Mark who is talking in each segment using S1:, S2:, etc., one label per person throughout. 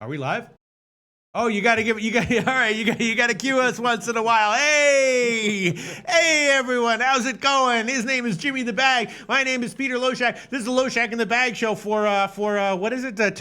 S1: Are we live? Oh, all right, you got to cue us once in a while. Hey, everyone, how's it going? His name is Jimmy the Bag. My name is Peter Loshak. This is the Loshak in the Bag show for what is it?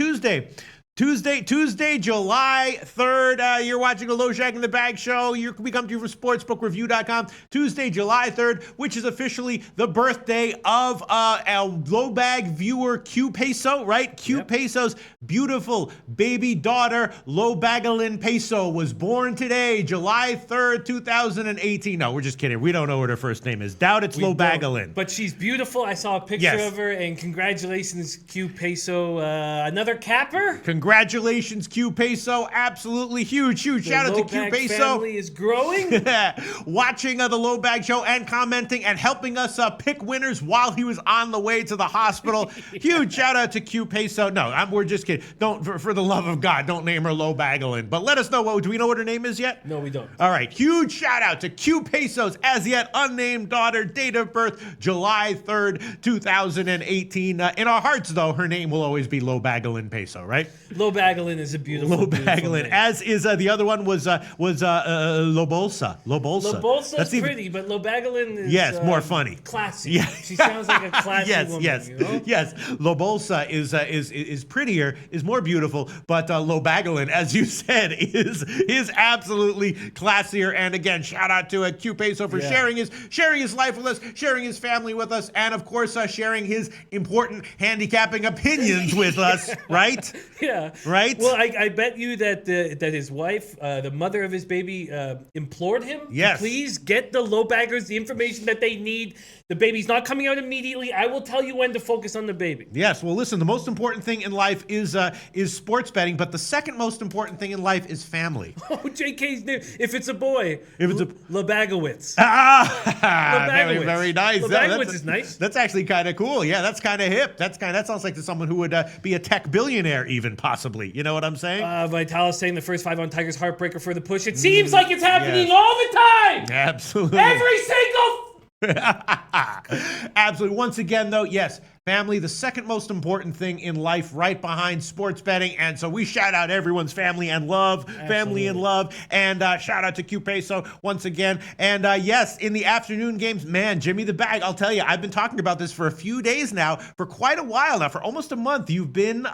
S1: Tuesday, July 3rd. You're watching a Loshak in the Bag show. We come to you from sportsbookreview.com. Tuesday, July 3rd, which is officially the birthday of our low bag viewer Q Peso, right? Q Peso's beautiful baby daughter, Lobagalin Peso, was born today, July 3rd, 2018. No, we're just kidding. We don't know what her first name is. Doubt it's Lobagalin.
S2: But she's beautiful. I saw a picture of her, and congratulations, Q Peso. Another capper?
S1: Congratulations, Q Peso. Absolutely huge shout out to Q Peso.
S2: The family is growing.
S1: Watching the Low Bag Show and commenting and helping us pick winners while he was on the way to the hospital. Huge shout out to Q Peso. No, we're just kidding. Don't, for the love of God, don't name her Low Bagalin. But let us know. Do we know what her name is yet?
S2: No, we don't.
S1: All right. Huge shout out to Q Peso's as yet unnamed daughter. Date of birth, July 3rd, 2018. In our hearts, though, her name will always be Low Bagalin Peso, right?
S2: Lobagalin is a beautiful
S1: Lobagalin, as is the other one was Lobolsa.
S2: Lobolsa
S1: is
S2: pretty, but Lobagalin is
S1: more funny,
S2: classy.
S1: Yeah.
S2: She sounds like a classy woman.
S1: Yes.
S2: You know?
S1: Yes. Lobolsa is prettier, is more beautiful, but Lobagalin, as you said, is absolutely classier. And again, shout out to Q Peso for sharing his life with us, sharing his family with us, and of course sharing his important handicapping opinions with us. Right?
S2: Yeah.
S1: Right?
S2: Well, I bet you that his wife, the mother of his baby, implored him to please get the low baggers the information that they need. The baby's not coming out immediately. I will tell you when to focus on the baby.
S1: Yes. Well, listen, the most important thing in life is sports betting, but the second most important thing in life is family.
S2: Oh, JK's name. If it's a boy, Lobagowitz.
S1: Very nice.
S2: Lobagowitz is nice.
S1: That's actually kind of cool. Yeah, that's kind of hip. That sounds like to someone who would be a tech billionaire, even possibly. You know what I'm saying?
S2: Vitalis saying the first 5 on Tigers heartbreaker for the push. It seems like it's happening all the time.
S1: Absolutely.
S2: Every single.
S1: Absolutely. Once again, though, yes. Family, the second most important thing in life, right behind sports betting. And so we shout out everyone's family and love. Absolutely. Family and love. And shout out to Q Peso once again. And yes, in the afternoon games, man, Jimmy the Bag, I'll tell you, I've been talking about this for a few days now, for quite a while now, for almost a month. You've been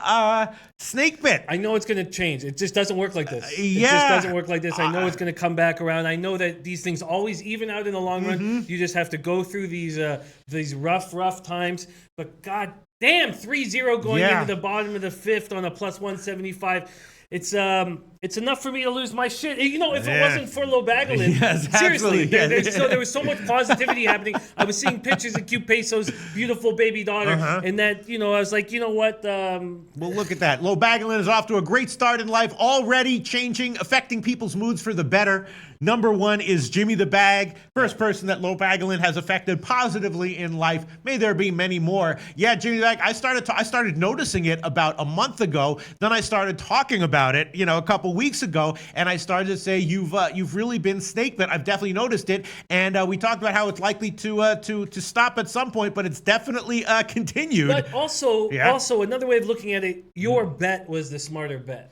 S1: snake bit.
S2: I know it's going to change. It just doesn't work like this. It just doesn't work like this. I know it's going to come back around. I know that these things always even out in the long run. You just have to go through these rough times. But God damn, 3-0 going into the bottom of the fifth on a plus 175. It's enough for me to lose my shit. You know, if it wasn't for Lobagalin, seriously, there was so much positivity happening. I was seeing pictures of Q Peso's beautiful baby daughter, and that, I was like, you know what?
S1: Well, look at that. Lobagalin is off to a great start in life, already affecting people's moods for the better. Number 1 is Jimmy the Bag, first person that Lobagalin has affected positively in life. May there be many more. Yeah, Jimmy the Bag. I started noticing it about a month ago. Then I started talking about it, a couple weeks ago, and I started to say you've really been snake bit. I've definitely noticed it, and we talked about how it's likely to stop at some point, but it's definitely continued.
S2: But also another way of looking at it, your bet was the smarter bet.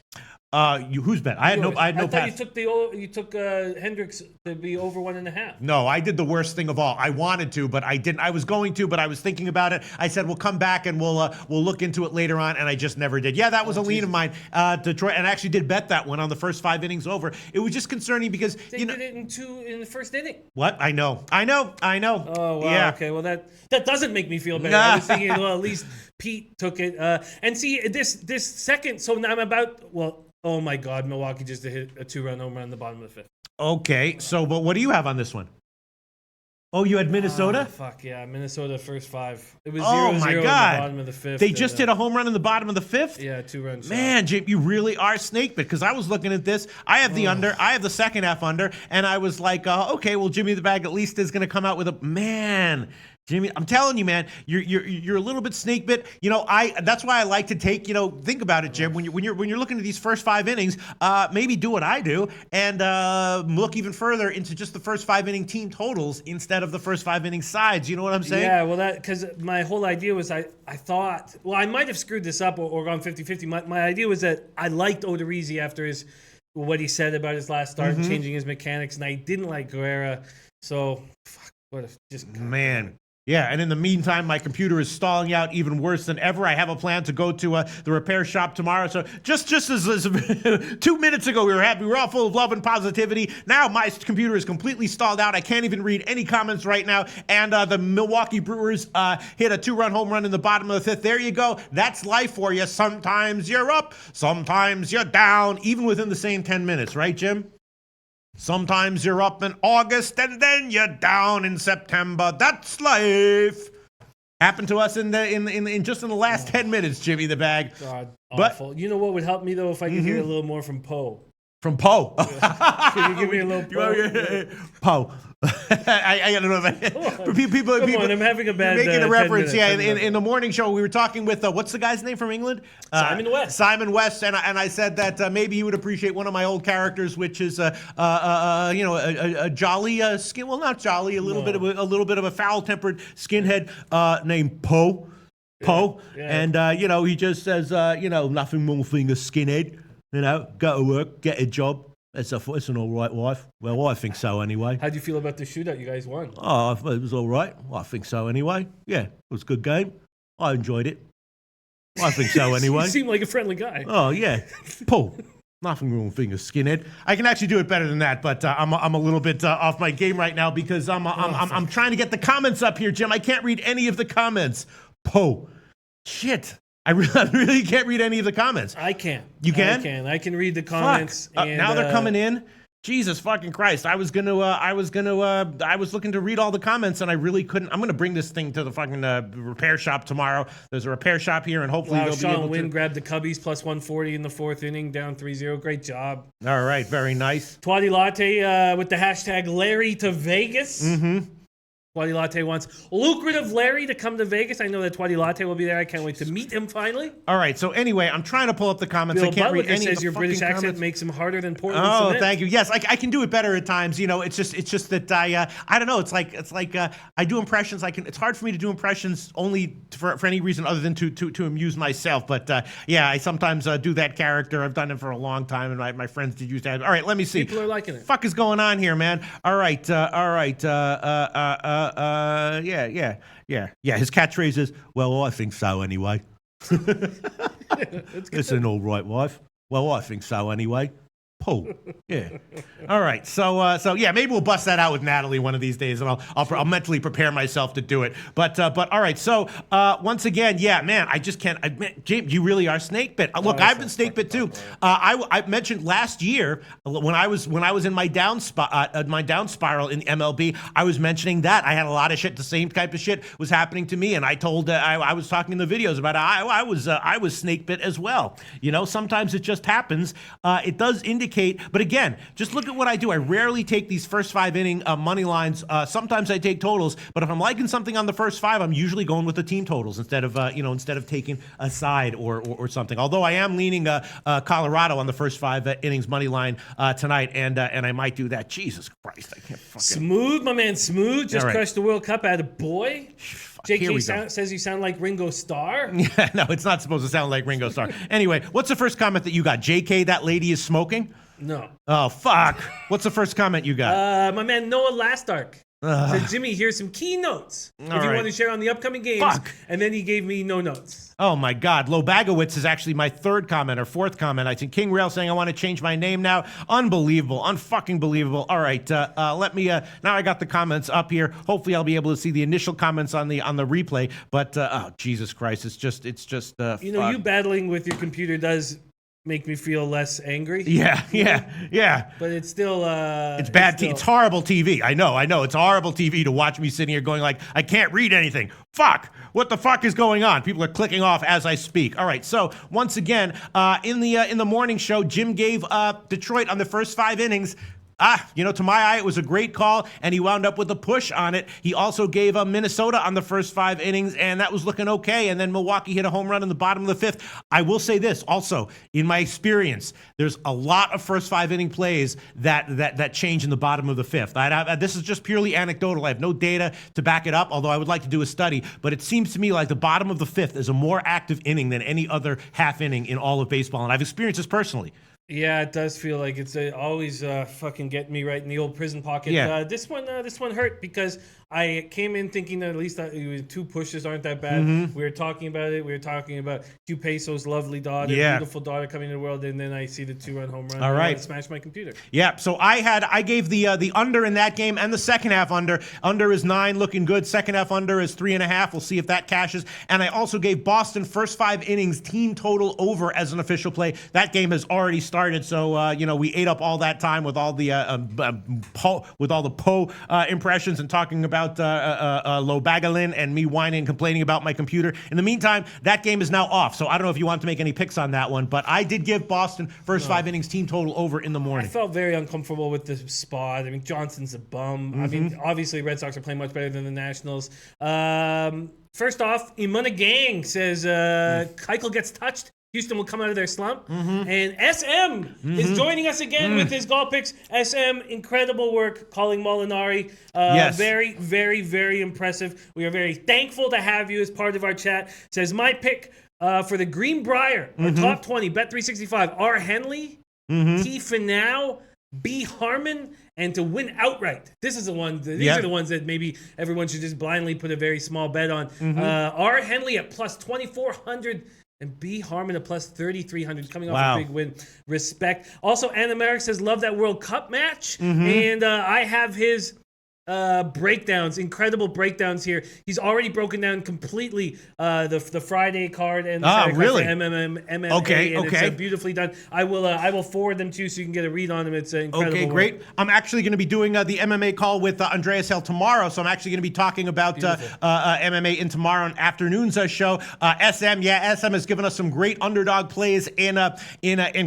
S1: Whose bet? I had no pass.
S2: You took Hendricks to be over 1.5.
S1: No, I did the worst thing of all. I wanted to, but I didn't. I was going to, but I was thinking about it. I said we'll come back and we'll look into it later on, and I just never did. Yeah, that was a lean of mine. Detroit, and I actually did bet that one on the first 5 innings over. It was just concerning because
S2: they did it in the first inning.
S1: What? I know.
S2: Oh wow. Yeah. Okay. Well, that doesn't make me feel better. I was thinking, well, at least Pete took it. And see this second. So now I'm about Oh my God, Milwaukee just hit a 2-run home run in the bottom of the 5th.
S1: Okay, but what do you have on this one? Oh, you had Minnesota?
S2: Fuck yeah, Minnesota first 5. It was 0-0 in the bottom of the 5th.
S1: They just hit a home run in the bottom of the 5th?
S2: Yeah, 2-run shot.
S1: Man, Jim, you really are snake bit, because I was looking at this. I have the under. I have the second half under, and I was like, okay, well, Jimmy the Bag at least is going to come out with a... Man... Jimmy, I'm telling you, man, you're a little bit snake bit. You know, that's why I like to take, think about it, Jim. When you're looking at these first 5 innings, maybe do what I do and look even further into just the first 5 inning team totals instead of the first 5 inning sides. You know what I'm saying?
S2: Yeah, well, because my whole idea was I thought, well, I might have screwed this up or gone 50-50. My idea was that I liked Odorizzi after what he said about his last start and changing his mechanics, and I didn't like Guerrera. So, fuck, what if just
S1: man. Yeah, and in the meantime, my computer is stalling out even worse than ever. I have a plan to go to the repair shop tomorrow. So just as 2 minutes ago, we were happy. We were all full of love and positivity. Now my computer is completely stalled out. I can't even read any comments right now. And the Milwaukee Brewers hit a 2-run home run in the bottom of the 5th. There you go. That's life for you. Sometimes you're up, sometimes you're down, even within the same 10 minutes, right, Jim? Sometimes you're up in August and then you're down in September. That's life. Happened to us in just in the last 10 minutes, Jimmy the Bag.
S2: God, awful. You know what would help me though if I could hear a little more from Poe.
S1: From Poe.
S2: Can you give me a little Poe?
S1: Poe. I don't know if people.
S2: Come on, I'm having a bad
S1: making a reference.
S2: 10 minutes.
S1: In the morning show, we were talking with what's the guy's name from England?
S2: Simon West.
S1: Simon West, and I said that maybe he would appreciate one of my old characters, which is a jolly skin. Well, not jolly, a little bit of a foul-tempered skinhead named Poe. Poe,
S2: Yeah.
S1: and he just says nothing more than a skinhead. Go to work, get a job. It's an all right wife. Well, I think so anyway.
S2: How do you feel about the shootout? You guys won.
S1: Oh, it was all right. Well, I think so anyway. Yeah, it was a good game. I enjoyed it. I think so anyway.
S2: You seem like a friendly guy.
S1: Oh, yeah. Paul, nothing wrong with being a skinhead. I can actually do it better than that, but I'm a little bit off my game right now because I'm trying to get the comments up here, Jim. I can't read any of the comments. Paul, shit. I really can't read any of the comments.
S2: I can.
S1: You can?
S2: I can. I can read the comments. And,
S1: now they're coming in. Jesus fucking Christ! I was looking to read all the comments and I really couldn't. I'm gonna bring this thing to the fucking repair shop tomorrow. There's a repair shop here and hopefully they'll be able
S2: Sean Wynn
S1: to
S2: grabbed the Cubbies plus 140 in the 4th inning, down 3-0. Great job.
S1: All right, very nice.
S2: Twatty Latte with the hashtag Larry to Vegas.
S1: Mm-hmm.
S2: Twatty Latte wants lucrative Larry to come to Vegas. I know that Twatty Latte will be there. I can't wait to meet him finally.
S1: All right. So anyway, I'm trying to pull up the comments.
S2: Bill
S1: I can't
S2: Butler
S1: read any
S2: says
S1: of the
S2: your British
S1: fucking
S2: accent
S1: comments.
S2: makes him harder than Portland
S1: Oh,
S2: cement.
S1: thank you. Yes, I can do it better at times. It's just that I don't know. It's like I do impressions. It's hard for me to do impressions only for any reason other than to amuse myself. But yeah, I sometimes do that character. I've done it for a long time, and my friends did use that. All right, let me see.
S2: People are liking it.
S1: Fuck is going on here, man? All right. Yeah. His catchphrase is, "Well, I think so anyway." It's an all right wife. Well, I think so anyway. Paul. Yeah. All right. So yeah, maybe we'll bust that out with Natalie one of these days, and I'll mentally prepare myself to do it. But all right. So once again, yeah, man, I just can't. James, you really are snake bit. Look, I've been snake bit too. I mentioned last year when I was in my down spiral in MLB, I was mentioning that I had a lot of shit. The same type of shit was happening to me, and I told I was talking in the videos about I was snake bit as well. Sometimes it just happens. It does indicate. But again, just look at what I do. I rarely take these first 5 inning money lines. Sometimes I take totals, but if I'm liking something on the first 5, I'm usually going with the team totals instead of taking a side or something. Although I am leaning Colorado on the first 5 innings money line tonight, and I might do that. Jesus Christ, I can't fucking.
S2: Smooth, my man, Smooth just crushed the World Cup out of boy. JK says you sound like Ringo Starr.
S1: Yeah, no, it's not supposed to sound like Ringo Starr. Anyway, what's the first comment that you got? JK, that lady is smoking?
S2: No.
S1: Oh, fuck. What's the first comment you got?
S2: My man Noah Lastark said, Jimmy, here's some keynotes if you want to share on the upcoming games.
S1: Fuck.
S2: And then he gave me no notes.
S1: Oh, my God. Lobagowitz is actually my 3rd comment or 4th comment. I think King Rail saying I want to change my name now. Unbelievable. Unfucking believable. All right. Let me, now I got the comments up here. Hopefully I'll be able to see the initial comments on the replay. But, oh, Jesus Christ. It's just,
S2: you battling with your computer does make me feel less angry.
S1: Yeah.
S2: But it's still
S1: it's bad. It's horrible TV. I know. It's horrible TV to watch me sitting here going like, I can't read anything. Fuck. What the fuck is going on? People are clicking off as I speak. All right. So once again, in the morning show, Jim gave Detroit on the first 5 innings. To my eye, it was a great call, and he wound up with a push on it. He also gave Minnesota on the first 5 innings, and that was looking okay. And then Milwaukee hit a home run in the bottom of the 5th. I will say this also, in my experience, there's a lot of first 5 inning plays that change in the bottom of the 5th. This is just purely anecdotal. I have no data to back it up, although I would like to do a study. But it seems to me like the bottom of the 5th is a more active inning than any other half inning in all of baseball, and I've experienced this personally.
S2: Yeah, it does feel like it's always fucking getting me right in the old prison pocket.
S1: Yeah.
S2: This one hurt because I came in thinking that at least 2 pushes aren't that bad. We were talking about it. We were talking about Hugh Peso's lovely daughter, beautiful daughter coming into the world, and then I see the 2-run home run.
S1: All right,
S2: and smash my computer.
S1: Yeah, so I gave the under in that game and the second half under. Under is 9, looking good. Second half under is 3.5. We'll see if that cashes. And I also gave Boston first 5 innings team total over as an official play. That game has already started. So we ate up all that time with all the Poe impressions and talking about Lobagalin and me whining and complaining about my computer. In the meantime, that game is now off. So I don't know if you want to make any picks on that one, but I did give Boston first 5 innings team total over in the morning.
S2: I felt very uncomfortable with the spot. I mean, Johnson's a bum. I mean, obviously, Red Sox are playing much better than the Nationals. First off, Imuna Gang says Keuchel gets touched. Houston will come out of their slump. And SM is joining us again with his golf picks. SM, incredible work calling Molinari.
S1: Yes.
S2: Very, very, very impressive. We are very thankful to have you as part of our chat. Says, my pick for the Greenbrier, our top 20, Bet365, R. Henley, T. Finau, B. Harmon, and to win outright. This is the one. These are the ones that maybe everyone should just blindly put a very small bet on. R. Henley at plus 2,400. And B. Harmon at plus 3,300, coming off a big win. Respect. Also, Anna Merrick says, love that World Cup match. And I have his breakdowns, incredible breakdowns here. He's already broken down completely the Friday card and the Saturday
S1: really?
S2: card for MMA.
S1: Okay.
S2: It's beautifully done. I will forward them to you so you can get a read on them. It's incredible.
S1: Okay, great. Work. I'm actually going to be doing the MMA call with Andreas Hell tomorrow, so I'm actually going to be talking about MMA in tomorrow afternoon's show. SM has given us some great underdog plays in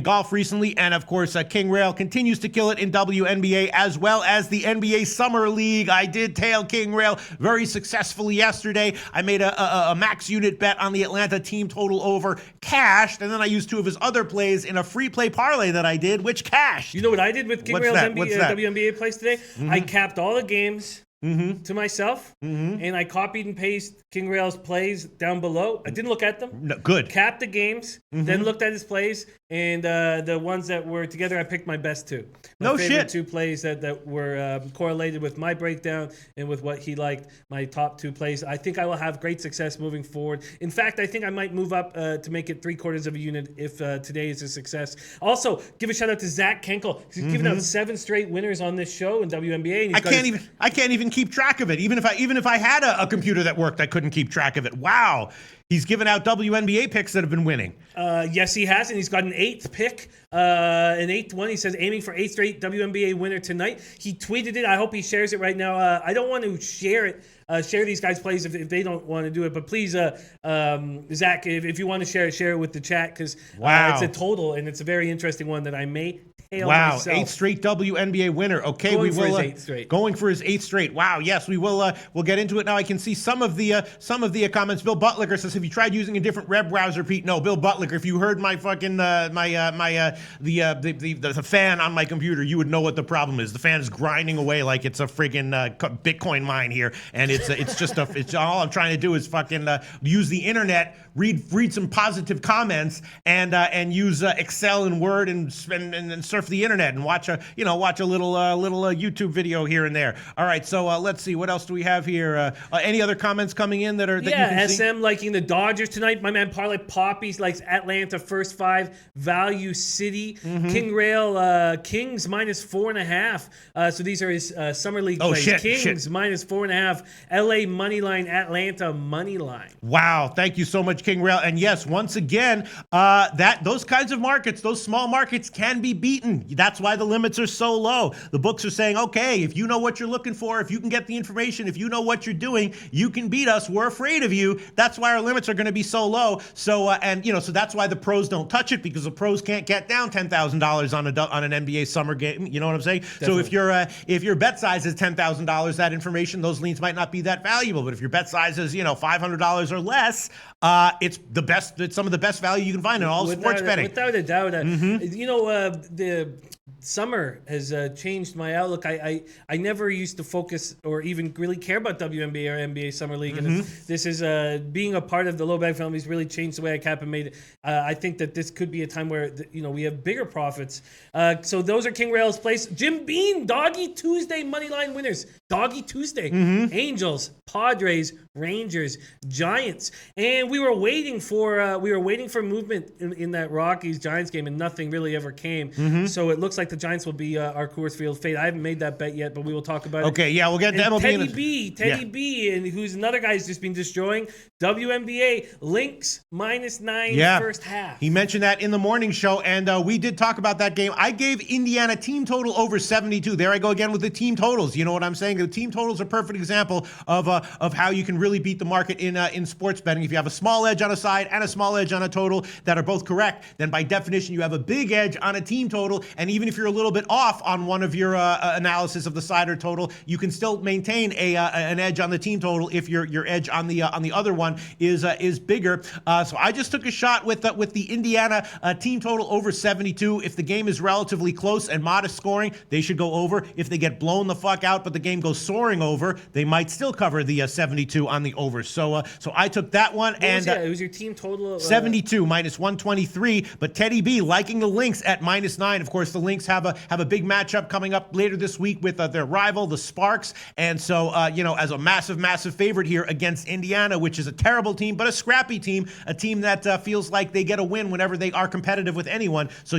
S1: golf recently, and of course, King Rail continues to kill it in WNBA as well as the NBA Summer League. I did tail King Rail very successfully yesterday. I made a max unit bet on the Atlanta team total over, cashed, and then I used 2 of his other plays in a free play parlay that I did, which cashed.
S2: You know what I did with King Rail's WNBA plays today? I capped all the games to myself, and I copied and pasted King Rail's plays down below. I didn't look at them.
S1: No, good.
S2: Capped the games, then looked at his plays, and the ones that were together, I picked my best 2. My favorite 2 plays that were correlated with my breakdown and with what he liked, my top 2 plays. I think I will have great success moving forward. In fact, I think I might move up to make it 3/4 of a unit if today is a success. Also, give a shout out to Zach Kenkel. He's given out 7 straight winners on this show in WNBA. And
S1: I can't even keep track of it. Even if I had a computer that worked, I couldn't keep track of it. Wow. He's given out WNBA picks that have been winning.
S2: Yes, he has, and he's got an 8th pick, an 8th one. He says aiming for 8th straight WNBA winner tonight. He tweeted it. I hope he shares it right now. I don't want to share it. Share these guys' plays if they don't want to do it. But please, Zach, if you want to share it with the chat because it's a total, and it's a very interesting one that I may tail myself.
S1: 8th straight WNBA winner. Okay,
S2: going for his 8th straight.
S1: Going for his 8th straight. Wow, yes, we will. We'll get into it now. I can see some of the comments. Bill Butlicker says, "Have you tried using a different web browser, Pete?" No, Bill Butlicker. If you heard my fucking the fan on my computer, you would know what the problem is. The fan is grinding away like it's a friggin' Bitcoin mine here, and it's just all I'm trying to do is fucking use the internet, read some positive comments, and use Excel and Word and surf the internet and watch a little YouTube video here and there. All right, so let's see, what else do we have here? Any other comments coming in that you can see?
S2: SM liking the Dodgers tonight. My man Parlay Poppy likes Atlanta first 5, Value City, King Rail Kings minus 4.5. So these are his summer league plays. Kings minus 4.5. LA money line, Atlanta money line.
S1: Wow, thank you so much, King Rail. And yes, once again, those kinds of markets, those small markets, can be beaten. betting. That's why the limits are so low. The books are saying, okay, if you know what you're looking for, if you can get the information, if you know what you're doing, you can beat us. We're afraid of you. That's why our limits are going to be so low. So so that's why the pros don't touch it, because the pros can't get down $10,000 on an NBA summer game. You know what I'm saying?
S2: Definitely.
S1: So if your bet size is $10,000, that information, those leans might not be that valuable. But if your bet size is $500 or less, it's the best. It's some of the best value you can find in all sports betting.
S2: Without a doubt, the summer has changed my outlook. I never used to focus or even really care about WNBA or NBA Summer League, and this is being a part of the Low Bag family has really changed the way I cap and made it. I think that this could be a time where we have bigger profits. So those are King Rail's place. Jim Bean, Doggy Tuesday moneyline winners. Doggy Tuesday, Angels, Padres, Rangers, Giants, and we were waiting for movement in that Rockies Giants game, and nothing really ever came. So it looks like the Giants will be our Coors Field fate. I haven't made that bet yet, but we will talk about it.
S1: Okay, yeah, we'll get to MLB.
S2: Teddy B, and who's another guy who's just been destroying WNBA. Lynx -9 first half.
S1: He mentioned that in the morning show, and we did talk about that game. I gave Indiana team total over 72. There I go again with the team totals. You know what I'm saying? The team totals are a perfect example of how you can really beat the market in sports betting. If you have a small edge on a side and a small edge on a total that are both correct, then by definition you have a big edge on a team total. And even if you're a little bit off on one of your analysis of the side or total, you can still maintain an edge on the team total if your edge on the other one is bigger. So I just took a shot with the Indiana team total over 72. If the game is relatively close and modest scoring, they should go over. If they get blown the fuck out, but the game goes soaring over, they might still cover the 72 on the over. So I took that one.
S2: It was your team total
S1: 72 -123. But Teddy B liking the Lynx at -9. Of course, the Lynx have a big matchup coming up later this week with their rival, the Sparks. And so as a massive favorite here against Indiana, which is a terrible team but a scrappy team, a team that feels like they get a win whenever they are competitive with anyone. So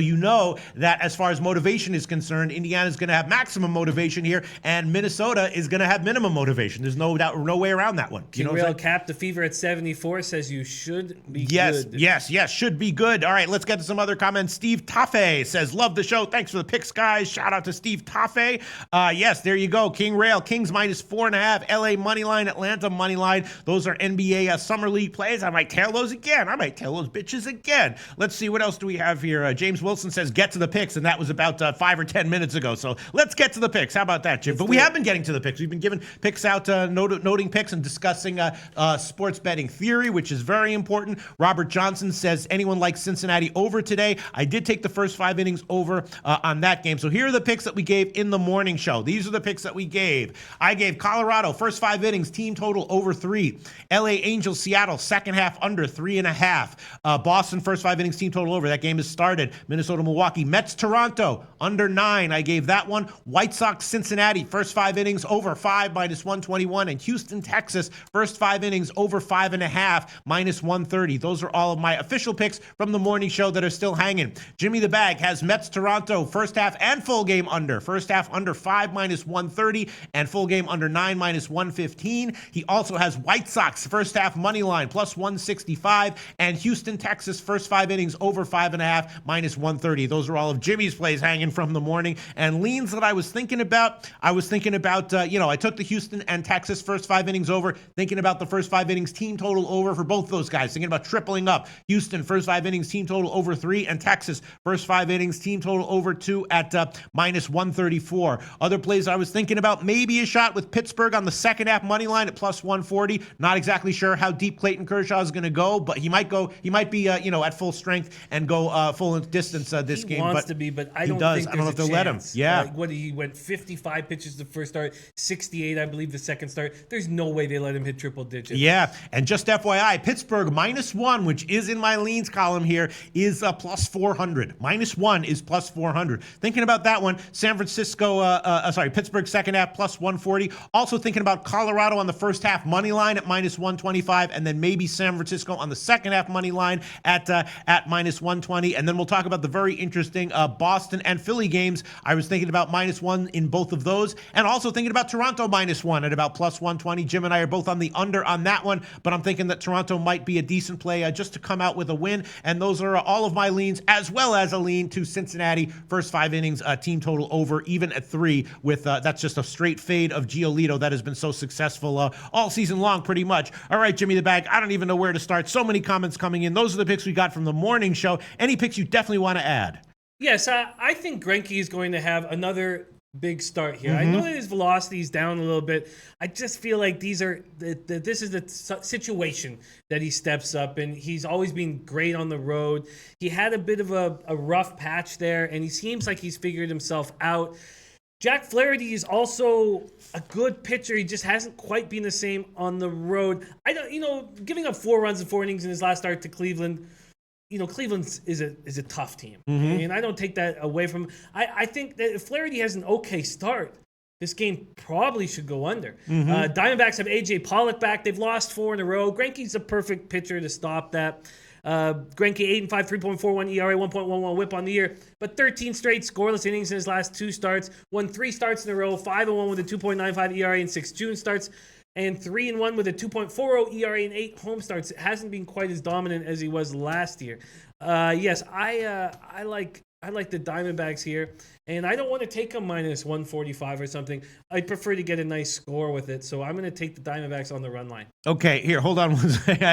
S1: that as far as motivation is concerned, Indiana is going to have maximum motivation here, and Minnesota is going to have minimum motivation. There's no doubt, no way around that one.
S2: King Rail Cap the Fever at 74 says you should be
S1: good. Yes, should be good. All right, let's get to some other comments. Steve Taffe says, love the show. Thanks for the picks, guys. Shout out to Steve Taffe. Yes, there you go. King Rail, Kings -4.5, LA moneyline, Atlanta moneyline. Those are NBA Summer League plays. I might tail those again. I might tail those bitches again. Let's see, what else do we have here? James Wilson says, get to the picks, and that was about 5 or 10 minutes ago. So let's get to the picks. How about that, Jim? But we have been getting to the picks. We've been giving picks out, noting picks and discussing sports betting theory, which is very important. Robert Johnson says, anyone like Cincinnati over today? I did take the first 5 innings over on that game. So here are the picks that we gave in the morning show. These are the picks that we gave. I gave Colorado, first 5 innings, team total over 3. LA Angels, Seattle, second half under 3.5. Boston, first 5 innings, team total over. That game has started. Minnesota, Milwaukee. Mets, Toronto, under 9. I gave that one. White Sox, Cincinnati, first 5 innings, over 5, -121. And Houston, Texas, first 5 innings, over 5.5, -130. Those are all of my official picks from the morning show that are still hanging. Jimmy the Bag has Mets, Toronto, first half and full game under. First half under 5, -130, and full game under 9, -115. He also has White Sox, first half money line, +165, and Houston, Texas, first 5 innings, over 5.5, -130. Those are all of Jimmy's plays hanging from the morning. And leans that I was thinking about, I took the Houston and Texas first 5 innings over, thinking about the first 5 innings team total over for both those guys, thinking about tripling up. Houston, first 5 innings team total over 3, and Texas, first 5 innings team total over 2 at -134. Other plays I was thinking about, maybe a shot with Pittsburgh on the second half money line at +140. Not exactly sure how deep Clayton Kershaw is going to go, but he might be at full strength and go full distance this game.
S2: He wants to be, but I don't think
S1: I don't know if they'll let him. Yeah.
S2: He went 55 pitches the first start, 68, I believe, the second start. There's no way they let him hit triple digits.
S1: Yeah, and just FYI, Pittsburgh -1, which is in my leans column here, is +400. -1 is +400. Thinking about that one, Pittsburgh second half +140. Also thinking about Colorado on the first half money line at -125, and then maybe San Francisco on the second half money line at -120. And then we'll talk about the very interesting Boston and Philly games. I was thinking about -1 in both of those, and also thinking about Toronto -1 at about +120. Jim and I are both on the under on that one, but I'm thinking that Toronto might be a decent play just to come out with a win. And those are all of my leans, as well as a lean to Cincinnati first first 5 innings team total over, even at 3. With that's just a straight fade of Giolito that has been so successful all season long, pretty much. All right, Jimmy the Bag. I don't even know where to start. So many comments coming in. Those are the picks we got from the morning show. Any picks you definitely want to add?
S2: Yes, I think Greinke is going to have another big start here. I know that his velocity is down a little bit. I just feel like this is the situation that he steps up, and he's always been great on the road. He had a bit of a rough patch there, and he seems like he's figured himself out. Jack Flaherty is also a good pitcher. He just hasn't quite been the same on the road. Giving up 4 runs in 4 innings in his last start to Cleveland. Cleveland is a tough team, and I don't take that away from him. I think that if Flaherty has an okay start, this game probably should go under. Diamondbacks have A.J. Pollock back. They've lost 4 in a row. Greinke's a perfect pitcher to stop that. Greinke 8-5, 3.41 ERA, 1.11 WHIP on the year, but 13 straight scoreless innings in his last 2 starts. Won 3 starts in a row, 5-1 with a 2.95 ERA in 6 June starts. And 3-1 with a 2.40 ERA in 8 home starts. It hasn't been quite as dominant as he was last year. Yes, I like the Diamondbacks here, and I don't want to take them minus 145 or something. I prefer to get a nice score with it, so I'm going to take the Diamondbacks on the run line. Okay,
S1: here, hold on one second.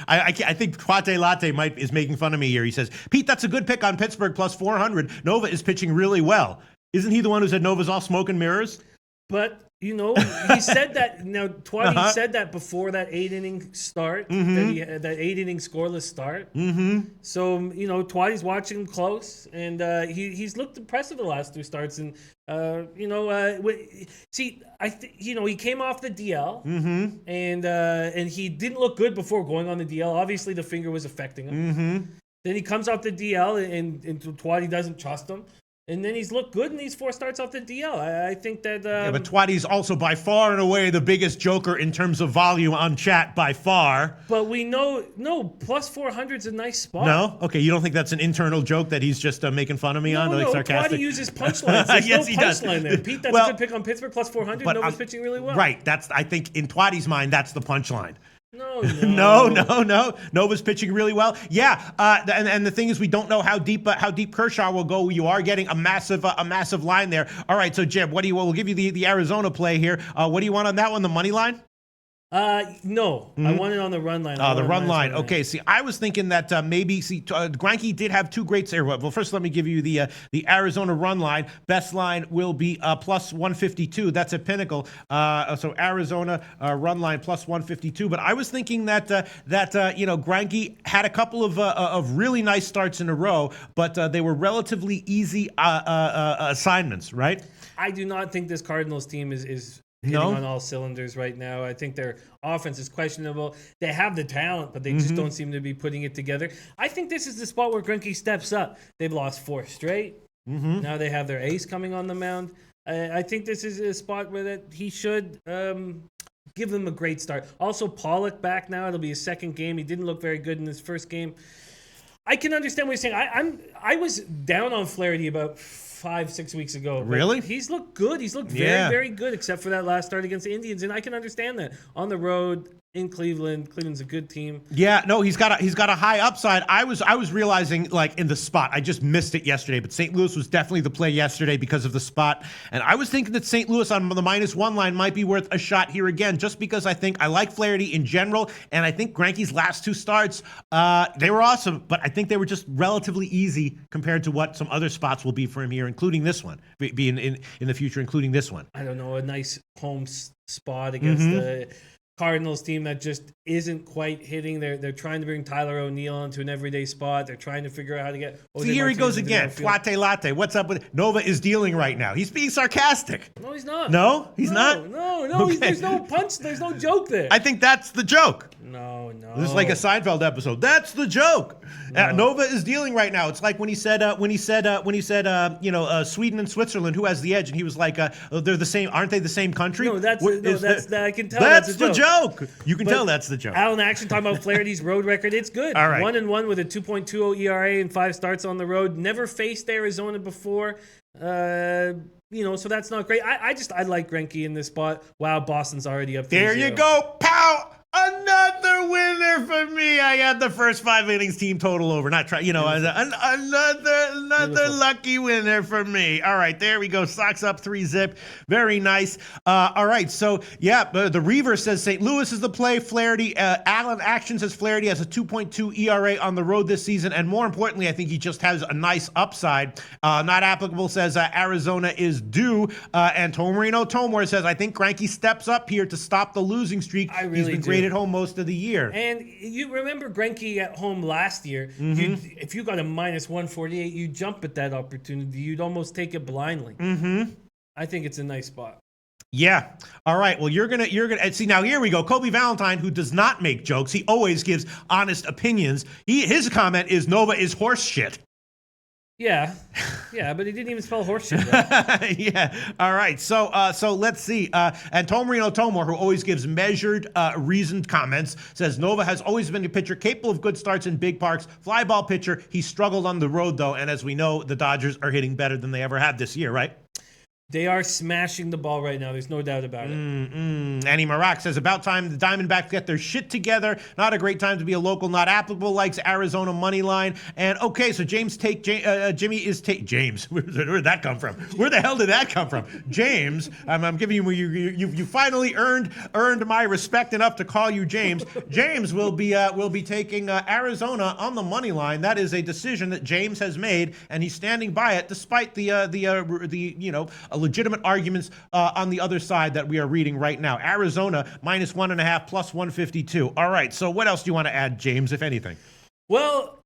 S1: I think Tuate Latte is making fun of me here. He says, Pete, that's a good pick on Pittsburgh plus 400. Nova is pitching really well. Isn't he the one who said Nova's all smoke and mirrors?
S2: But he said that. Now, Twatty said that before that 8-inning start, that 8-inning scoreless start. So, Twatty's watching him close, and he's looked impressive the last 2 starts. And he came off the DL, and he didn't look good before going on the DL. Obviously, the finger was affecting him. Then he comes off the DL, and Twatty doesn't trust him. And then he's looked good in these 4 starts off the DL. I think that...
S1: but Twatty's also by far and away the biggest joker in terms of volume on chat, by far.
S2: But we know... No, plus 400 is a nice spot.
S1: No? Okay, you don't think that's an internal joke that he's just making fun of me on?
S2: No,
S1: sarcastic?
S2: Twatty uses punchlines. There's
S1: yes,
S2: no
S1: he does.
S2: punchline there. Pete, that's a good pick on Pittsburgh, plus 400. Nova's pitching really well.
S1: Right. I think in Twatty's mind, that's the punchline.
S2: No.
S1: Nova's pitching really well. Yeah, and the thing is, we don't know how deep Kershaw will go. You are getting a massive line there. All right, so Jeb, we'll give you the Arizona play here. What do you want on that one? The money line?
S2: No, I want it on the run line.
S1: The run line. Okay, see, I was thinking that Greinke did have 2 great saves. Well, first let me give you the Arizona run line. Best line will be plus 152. That's at Pinnacle. So Arizona run line plus 152. But I was thinking that Greinke had a couple of really nice starts in a row, but they were relatively easy assignments, right?
S2: I do not think this Cardinals team is hitting on all cylinders right now. I think their offense is questionable. They have the talent, but they just don't seem to be putting it together. I think this is the spot where Greinke steps up. They've lost 4 straight. Now they have their ace coming on the mound. I think this is a spot where he should give them a great start. Also, Pollock back now. It'll be his 2nd game. He didn't look very good in his 1st game. I can understand what you're saying. I was down on Flaherty about 5-6 weeks ago.
S1: Really?
S2: He's looked good. He's looked very, very good, except for that last start against the Indians, and I can understand that. On the road in Cleveland, Cleveland's a good team.
S1: Yeah, no, he's got a high upside. I was realizing like in the spot. I just missed it yesterday, but St. Louis was definitely the play yesterday because of the spot. And I was thinking that St. Louis on the -1 line might be worth a shot here again, just because I like Flaherty in general, and I think Greinke's last 2 starts, they were awesome, but I think they were just relatively easy compared to what some other spots will be for him here, including this one, being in the future, including this one.
S2: I don't know, a nice home spot against the Cardinals team that just isn't quite hitting. They're trying to bring Tyler O'Neill into an everyday spot. They're trying to figure out how to get.
S1: So here he goes again. Tuate Latte. What's up with Nova is dealing right now? He's being sarcastic.
S2: No, he's not.
S1: No, he's not.
S2: No. Okay. There's no punch. There's no joke there.
S1: I think that's the joke.
S2: No.
S1: This is like a Seinfeld episode. That's the joke. No. Nova is dealing right now. It's like when he said, Sweden and Switzerland, who has the edge? And he was like, they're the same. Aren't they the same country?
S2: No, that's I can tell.
S1: That's the joke. You can tell that's the joke.
S2: Alan Action talking about Flaherty's road record. It's good.
S1: All right.
S2: 1-1 with a 2.20 ERA and 5 starts on the road. Never faced Arizona before. So that's not great. I like Greinke in this spot. Wow, Boston's already up 3-0.
S1: There you go. Pow! Another winner! winner for me. I got the first 5 innings team total over. Not try, another lucky winner for me. All right, there we go. Sox up 3-zip. Very nice. All right, so yeah, the Reaver says St. Louis is the play. Flaherty, Allen Action says Flaherty has a 2.2 ERA on the road this season, and more importantly, I think he just has a nice upside. Not applicable says Arizona is due, and Tomarino Tomor says I think Greinke steps up here to stop the losing streak. He's been great at home most of the year.
S2: And you remember Greinke at home last year. If you got a minus 148, you jump at that opportunity. You'd almost take it blindly. I think it's a nice spot.
S1: Yeah. All right. Well, you're gonna see now. Here we go. Kobe Valentine, who does not make jokes, he always gives honest opinions. His comment is Nova is horse shit.
S2: Yeah, but he didn't even spell horseshit right.
S1: Yeah. All right. So let's see. And Tomarino Tomor, who always gives measured, reasoned comments, says Nova has always been a pitcher capable of good starts in big parks. Fly ball pitcher. He struggled on the road though, and as we know, the Dodgers are hitting better than they ever have this year, right?
S2: They are smashing the ball right now. There's no doubt about it.
S1: Annie Marak says, about time the Diamondbacks get their shit together. Not a great time to be a local, not applicable, likes Arizona money line. And okay, so James Jimmy is James. Where did that come from? Where the hell did that come from? James, I'm giving you finally earned my respect enough to call you James. James will be taking Arizona on the money line. That is a decision that James has made, and he's standing by it despite the legitimate arguments on the other side that we are reading right now. Arizona minus 1.5 plus 152. All right. So what else do you want to add, James, if anything?
S2: Well,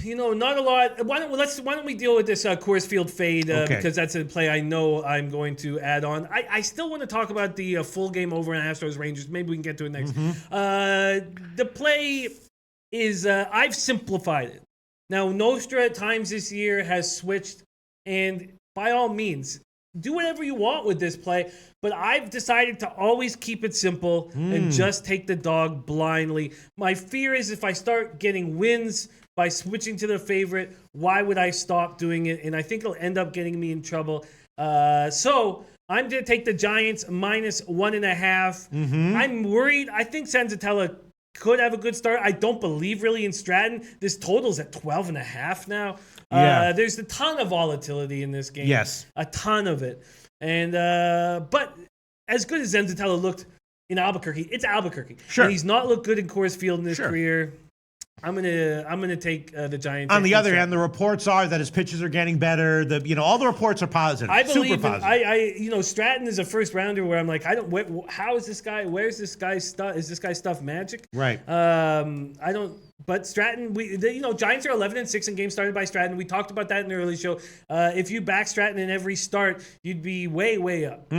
S2: not a lot. Why don't we deal with this Coors Field fade because that's a play I know I'm going to add on. I still want to talk about the full game over in Astros Rangers. Maybe we can get to it next. The play is I've simplified it. Now Nostra at times this year has switched, and by all means, do whatever you want with this play, but I've decided to always keep it simple and just take the dog blindly. My fear is if I start getting wins by switching to the favorite, why would I stop doing it? And I think it'll end up getting me in trouble. So I'm going to take the Giants minus 1.5. I'm worried. I think Senzatella could have a good start. I don't believe really in Stratton. This total's at 12.5 now. There's a ton of volatility in this game. Yes. A ton of it. And but as good as Senzatella looked in Albuquerque, it's Albuquerque. Sure. And he's not looked good in Coors Field in his career. I'm gonna take the Giants.
S1: On the other hand, the reports are that his pitches are getting better. All the reports are positive.
S2: I believe Stratton is a first rounder where I'm like, how is this guy? Where's this guy's stuff? Is this guy's stuff magic?
S1: Right.
S2: I don't. But Stratton, Giants are 11-6 in games started by Stratton. We talked about that in the early show. If you back Stratton in every start, you'd be way, way up.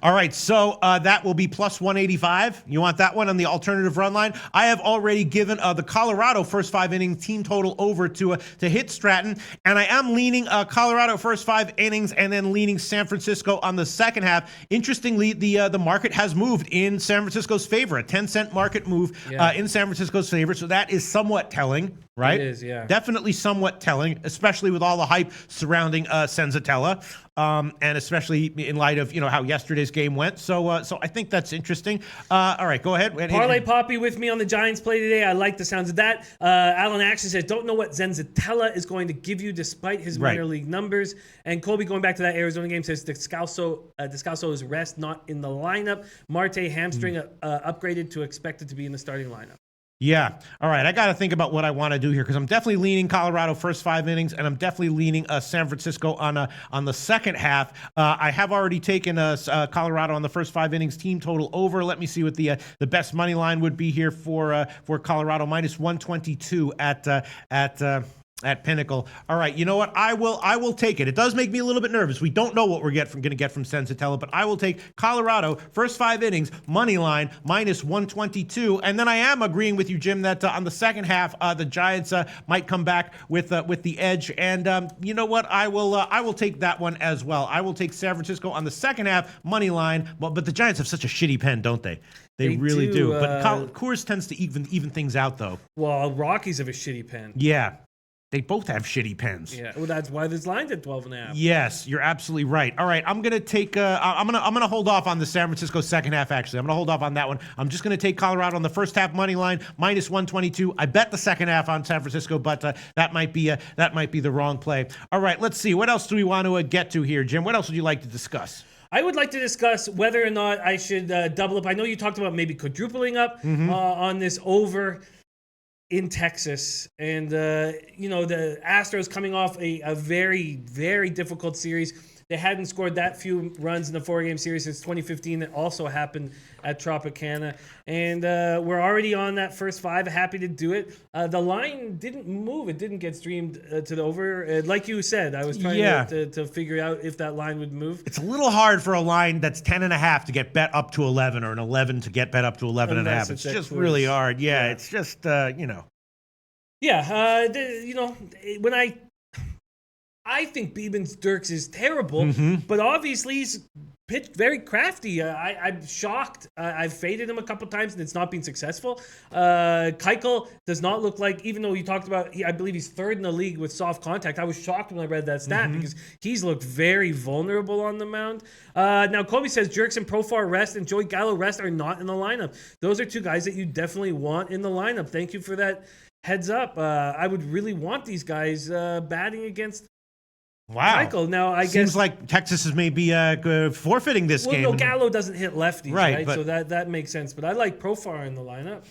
S1: All right, so that will be plus 185. You want that one on the alternative run line? I have already given the Colorado first 5 innings team total over to hit Stratton, and I am leaning Colorado first 5 innings and then leaning San Francisco on the second half. Interestingly, the market has moved in San Francisco's favor, a 10-cent market move in San Francisco's favor, so that is somewhat telling, right?
S2: It is, yeah.
S1: Definitely somewhat telling, especially with all the hype surrounding Senzatella, and especially in light of how yesterday's game went. So I think that's interesting. All right, go ahead.
S2: Parlay Poppy with me on the Giants play today. I like the sounds of that. Alan Action says, don't know what Senzatella is going to give you despite his minor league numbers. And Colby, going back to that Arizona game, says Descalso is rest, not in the lineup. Marte hamstring upgraded to expected to be in the starting lineup.
S1: Yeah. All right. I got to think about what I want to do here because I'm definitely leaning Colorado first 5 innings, and I'm definitely leaning San Francisco on the second half. I have already taken Colorado on the first 5 innings team total over. Let me see what the best money line would be here for Colorado, minus 122 at Pinnacle. All right, you know what? I will take it. It does make me a little bit nervous. We don't know what we're going to get from Senzatella, but I will take Colorado first 5 innings money line minus 122. And then I am agreeing with you, Jim, that on the second half the Giants might come back with the edge. And you know what? I will take that one as well. I will take San Francisco on the second half money line. But the Giants have such a shitty pen, don't they? They really do. But Coors tends to even things out, though.
S2: Well, Rockies have a shitty pen.
S1: Yeah. They both have shitty pens.
S2: Yeah, well, that's why this line's at 12.5.
S1: Yes, you're absolutely right. All right, I'm gonna take. I'm gonna hold off on the San Francisco second half. Actually, I'm gonna hold off on that one. I'm just gonna take Colorado on the first half money line -122. I bet the second half on San Francisco, but that might be the wrong play. All right, let's see. What else do we want to get to here, Jim? What else would you like to discuss?
S2: I would like to discuss whether or not I should double up. I know you talked about maybe quadrupling up on this over in Texas. And, the Astros coming off a very, very difficult series. They hadn't scored that few runs in the 4-game series since 2015. That also happened at Tropicana. And we're already on that first 5. Happy to do it. The line didn't move. It didn't get streamed to the over. Like you said, I was trying to figure out if that line would move.
S1: It's a little hard for a line that's 10.5 to get bet up to 11 or an 11 to get bet up to 11.5. It's just really hard. Yeah, it's just,
S2: Yeah, when I think Beeben's Dirks is terrible, but obviously he's pitched very crafty. I'm shocked. I've faded him a couple times and it's not been successful. Keuchel does not look like, even though you talked about, I believe he's 3rd in the league with soft contact. I was shocked when I read that stat because he's looked very vulnerable on the mound. Now, Kobe says Jerks and Profar rest and Joey Gallo rest are not in the lineup. Those are 2 guys that you definitely want in the lineup. Thank you for that heads up. I would really want these guys batting against Keuchel. Now, I
S1: Seems
S2: guess
S1: like Texas is maybe forfeiting this game.
S2: Well, no, Gallo doesn't hit lefties, right?
S1: But,
S2: so that makes sense. But I like Profar in the lineup.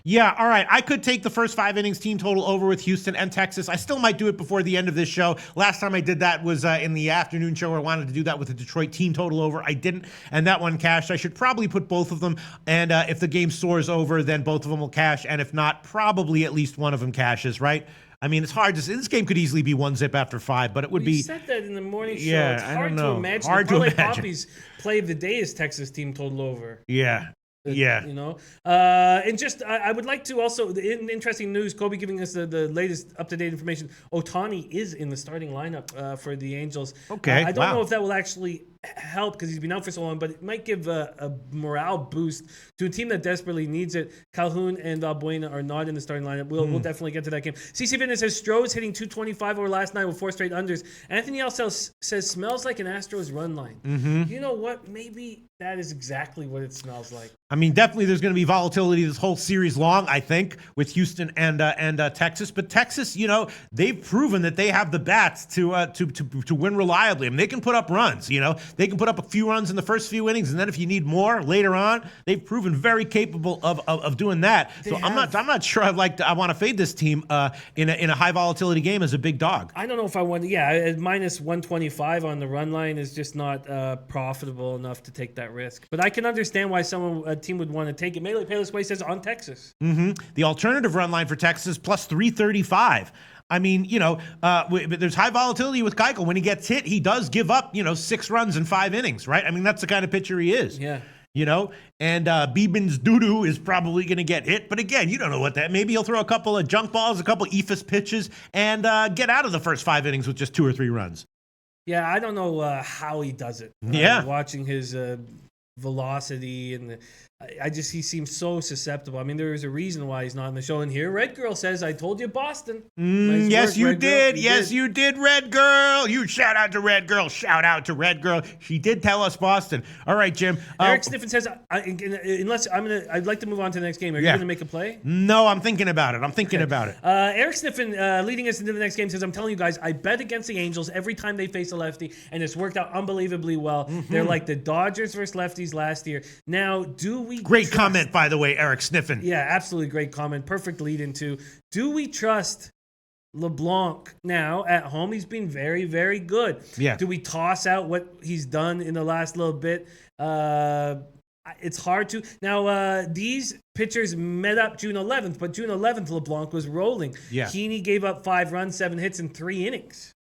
S1: Yeah, all right. I could take the first 5 innings team total over with Houston and Texas. I still might do it before the end of this show. Last time I did that was in the afternoon show where I wanted to do that with the Detroit team total over. I didn't, and that one cashed. I should probably put both of them, and if the game soars over, then both of them will cash, and if not, probably at least one of them cashes, right? I mean, it's hard to say. This game could easily be 1-zip after 5, but it would be.
S2: You said that in the morning show.
S1: Yeah,
S2: it's
S1: I
S2: hard
S1: don't
S2: to
S1: know.
S2: imagine.
S1: Hard to
S2: Parlay
S1: imagine.
S2: Poppy's play of the day is Texas team total over.
S1: Yeah. Yeah.
S2: And just I would like to also, in interesting news, Kobe giving us the latest up-to-date information. Ohtani is in the starting lineup for the Angels.
S1: Okay,
S2: I don't know if that will actually help because he's been out for so long, but it might give a morale boost to a team that desperately needs it. Calhoun and Buena are not in the starting lineup. We'll definitely get to that game. CC Fitness says Stroh's hitting 225 over last night with 4 straight unders. Anthony L says smells like an Astros run line. You know what? Maybe that is exactly what it smells like.
S1: I mean, definitely there's going to be volatility this whole series long, I think, with Houston and Texas. But Texas, they've proven that they have the bats to win reliably. I mean, they can put up runs, They can put up a few runs in the first few innings, and then if you need more later on, they've proven very capable of doing that. I'm not sure I want to fade this team in a high volatility game as a big dog.
S2: I don't know if I want. Yeah, minus 125 on the run line is just not profitable enough to take that risk. But I can understand why a team would want to take it. Melee Payless Way says on Texas.
S1: The alternative run line for Texas plus 335. I mean, there's high volatility with Keuchel. When he gets hit, he does give up, 6 runs in 5 innings, right? I mean, that's the kind of pitcher he is.
S2: Yeah.
S1: And Beeben's doo-doo is probably going to get hit. But again, you don't know what that. Maybe he'll throw a couple of junk balls, a couple eephus pitches, and get out of the first 5 innings with just 2 or 3 runs.
S2: Yeah, I don't know how he does it. Watching his velocity and he seems so susceptible. I mean, there is a reason why he's not in the show. And here, Red Girl says, "I told you, Boston."
S1: Yes, you did. Yes, you did, Red Girl. You shout out to Red Girl. Shout out to Red Girl. She did tell us Boston. All right, Jim.
S2: Eric Sniffen says, I'd like to move on to the next game. Are you going to make a play?
S1: No, I'm thinking about it.
S2: Eric Sniffen, leading us into the next game, says, "I'm telling you guys, I bet against the Angels every time they face a lefty, and it's worked out unbelievably well. They're like the Dodgers versus lefties last year. Now,
S1: Great comment, by the way, Eric Sniffen.
S2: Yeah, absolutely great comment. Perfect lead into, do we trust LeBlanc now at home? He's been very, very good.
S1: Yeah.
S2: Do we toss out what he's done in the last little bit? It's hard to. Now, these pitchers met up June 11th, but June 11th, LeBlanc was rolling.
S1: Yeah.
S2: Heaney gave up 5 runs, 7 hits in 3 innings.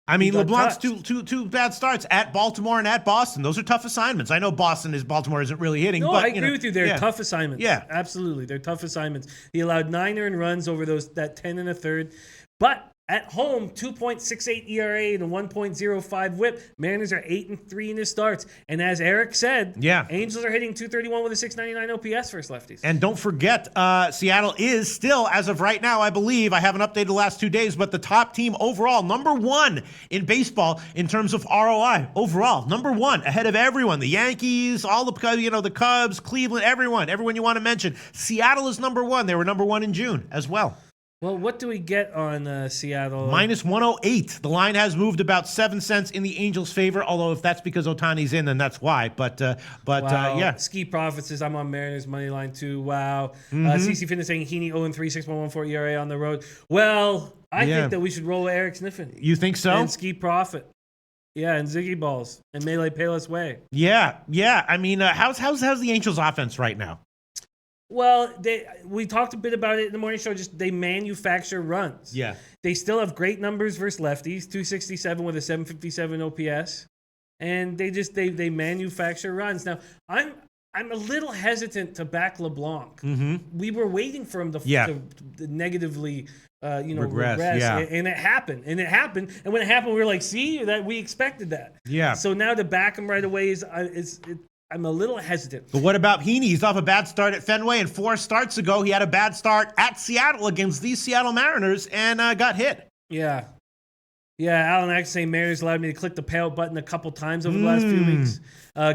S1: I mean, LeBlanc's two bad starts at Baltimore and at Boston. Those are tough assignments. I know Baltimore isn't really hitting.
S2: No,
S1: but,
S2: I agree with you. They're tough assignments.
S1: Yeah.
S2: Absolutely. They're tough assignments. He allowed 9 earned runs over that 10 and a third. But At home, 2.68 ERA and a 1.05 WHIP. Mariners are 8-3 in his starts. And as Eric said, Angels are hitting 231 with a 699 OPS versus lefties.
S1: And don't forget, Seattle is still, as of right now, I believe, I haven't updated the last 2 days, but the top team overall, number one in baseball in terms of ROI overall, number one ahead of everyone. The Yankees, all the the Cubs, Cleveland, everyone you want to mention. Seattle is number one. They were number one in June as well.
S2: Well, what do we get on Seattle?
S1: Minus 108. The line has moved about 7 cents in the Angels' favor, although if that's because Ohtani's in, then that's why. But yeah.
S2: Ski Profit says, I'm on Mariners' money line too. Wow. CC Fitness saying Heaney 0-3, 6.14 ERA on the road. Well, I think that we should roll Eric Sniffen.
S1: You think so?
S2: And Ski Profit. Yeah, and Ziggy Balls and Melee Payless Way.
S1: Yeah. I mean, how's the Angels' offense right now?
S2: Well, we talked a bit about it in the morning show. Just they manufacture runs.
S1: Yeah.
S2: They still have great numbers versus lefties, 267 with a 757 OPS, and they manufacture runs. Now, I'm a little hesitant to back LeBlanc. We were waiting for him to negatively, regress.
S1: Yeah.
S2: And it happened. And when it happened, we were like, see, that we expected that.
S1: Yeah.
S2: So now to back him right away I'm a little hesitant.
S1: But what about Heaney? He's off a bad start at Fenway, and 4 starts ago, he had a bad start at Seattle against these Seattle Mariners and got hit.
S2: Yeah. Alan Axe saying Mariners allowed me to click the payout button a couple times over the last few weeks.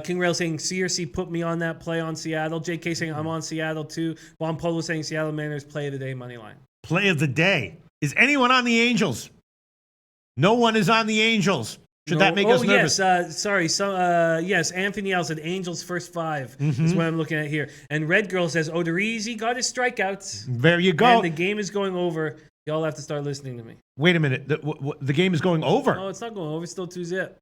S2: King Rail saying CRC put me on that play on Seattle. JK saying I'm on Seattle too. Bon Polo saying Seattle Mariners play of the day money line.
S1: Play of the day. Is anyone on the Angels? No one is on the Angels. Should that make us nervous?
S2: Yes, Anthony L said Angels first 5 is what I'm looking at here. And Red Girl says Odorizzi got his strikeouts.
S1: There you go.
S2: And the game is going over. Y'all have to start listening to me.
S1: Wait a minute. The game is going over.
S2: Oh, it's not going over. It's still 2-0.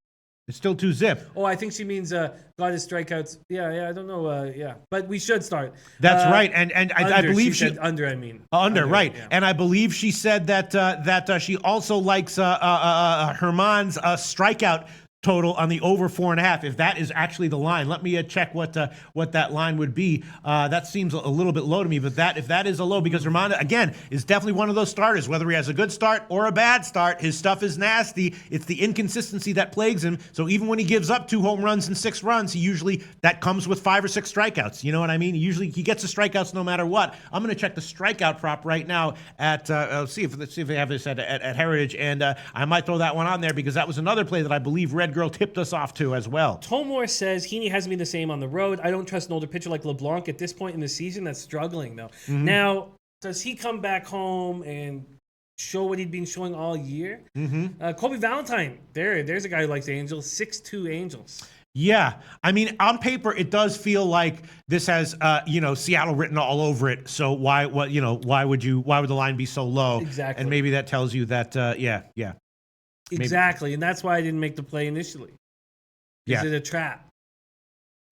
S1: It's still 2-0.
S2: Oh, I think she means got his strikeouts. Yeah, I don't know. But we should start.
S1: That's right. And I believe
S2: she said under. I mean
S1: under, right?
S2: Yeah.
S1: And I believe she said that she also likes Herman's strikeout total on the over 4.5. If that is actually the line, let me check what that line would be. That seems a little bit low to me, but if that is a low, because Herman again is definitely one of those starters. Whether he has a good start or a bad start, his stuff is nasty. It's the inconsistency that plagues him. So even when he gives up 2 home runs and 6 runs, that comes with 5 or 6 strikeouts. You know what I mean? Usually he gets the strikeouts no matter what. I'm going to check the strikeout prop right now at see if they have this at Heritage, and I might throw that one on there because that was another play that I believe Red Girl tipped us off to as well.
S2: Tomor says Heaney hasn't been the same on the road. I don't trust an older pitcher like LeBlanc at this point in the season that's struggling, though. Now, does he come back home and show what he'd been showing all year? Kobe Valentine, there's a guy who likes Angels, 6'2" Angels.
S1: Yeah, I mean, on paper, it does feel like this has, Seattle written all over it. So why would the line be so low?
S2: Exactly.
S1: And maybe that tells you that,
S2: Exactly, and that's why I didn't make the play initially. Is it a trap?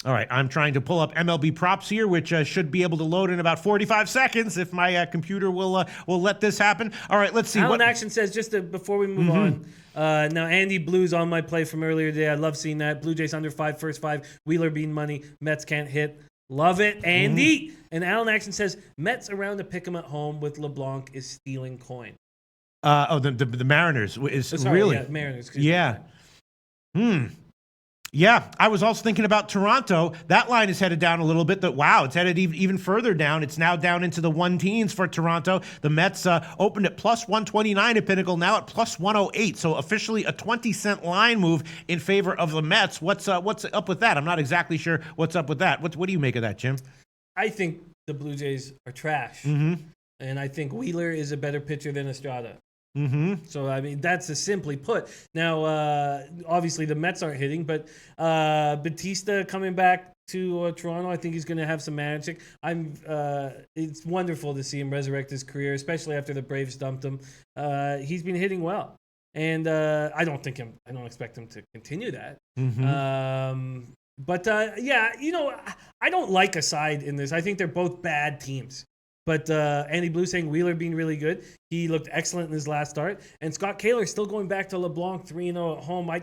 S1: All right, I'm trying to pull up MLB props here, which should be able to load in about 45 seconds if my computer will let this happen. All right, let's see.
S2: Alan Action says, before we move on, now Andy Blue's on my play from earlier today. I love seeing that. Blue Jays under 5, first 5. Wheeler bean money. Mets can't hit. Love it, Andy. And Alan Action says, Mets around to pick him at home with LeBlanc is stealing coin.
S1: The Mariners really?
S2: Yeah, Mariners.
S1: Yeah. Yeah, I was also thinking about Toronto. That line is headed down a little bit. It's headed even further down. It's now down into the 1-teens for Toronto. The Mets opened at plus 129 at Pinnacle, now at plus 108. So officially a 20-cent line move in favor of the Mets. What's up with that? I'm not exactly sure what's up with that. What do you make of that, Jim?
S2: I think the Blue Jays are trash. And I think Wheeler is a better pitcher than Estrada. So, I mean, that's simply put. Now, obviously, the Mets aren't hitting, but Batista coming back to Toronto, I think he's going to have some magic. It's wonderful to see him resurrect his career, especially after the Braves dumped him. He's been hitting well, and I don't expect him to continue that. But I don't like a side in this. I think they're both bad teams. But Andy Blue saying Wheeler being really good. He looked excellent in his last start. And Scott Kaler still going back to LeBlanc 3-0 at home. I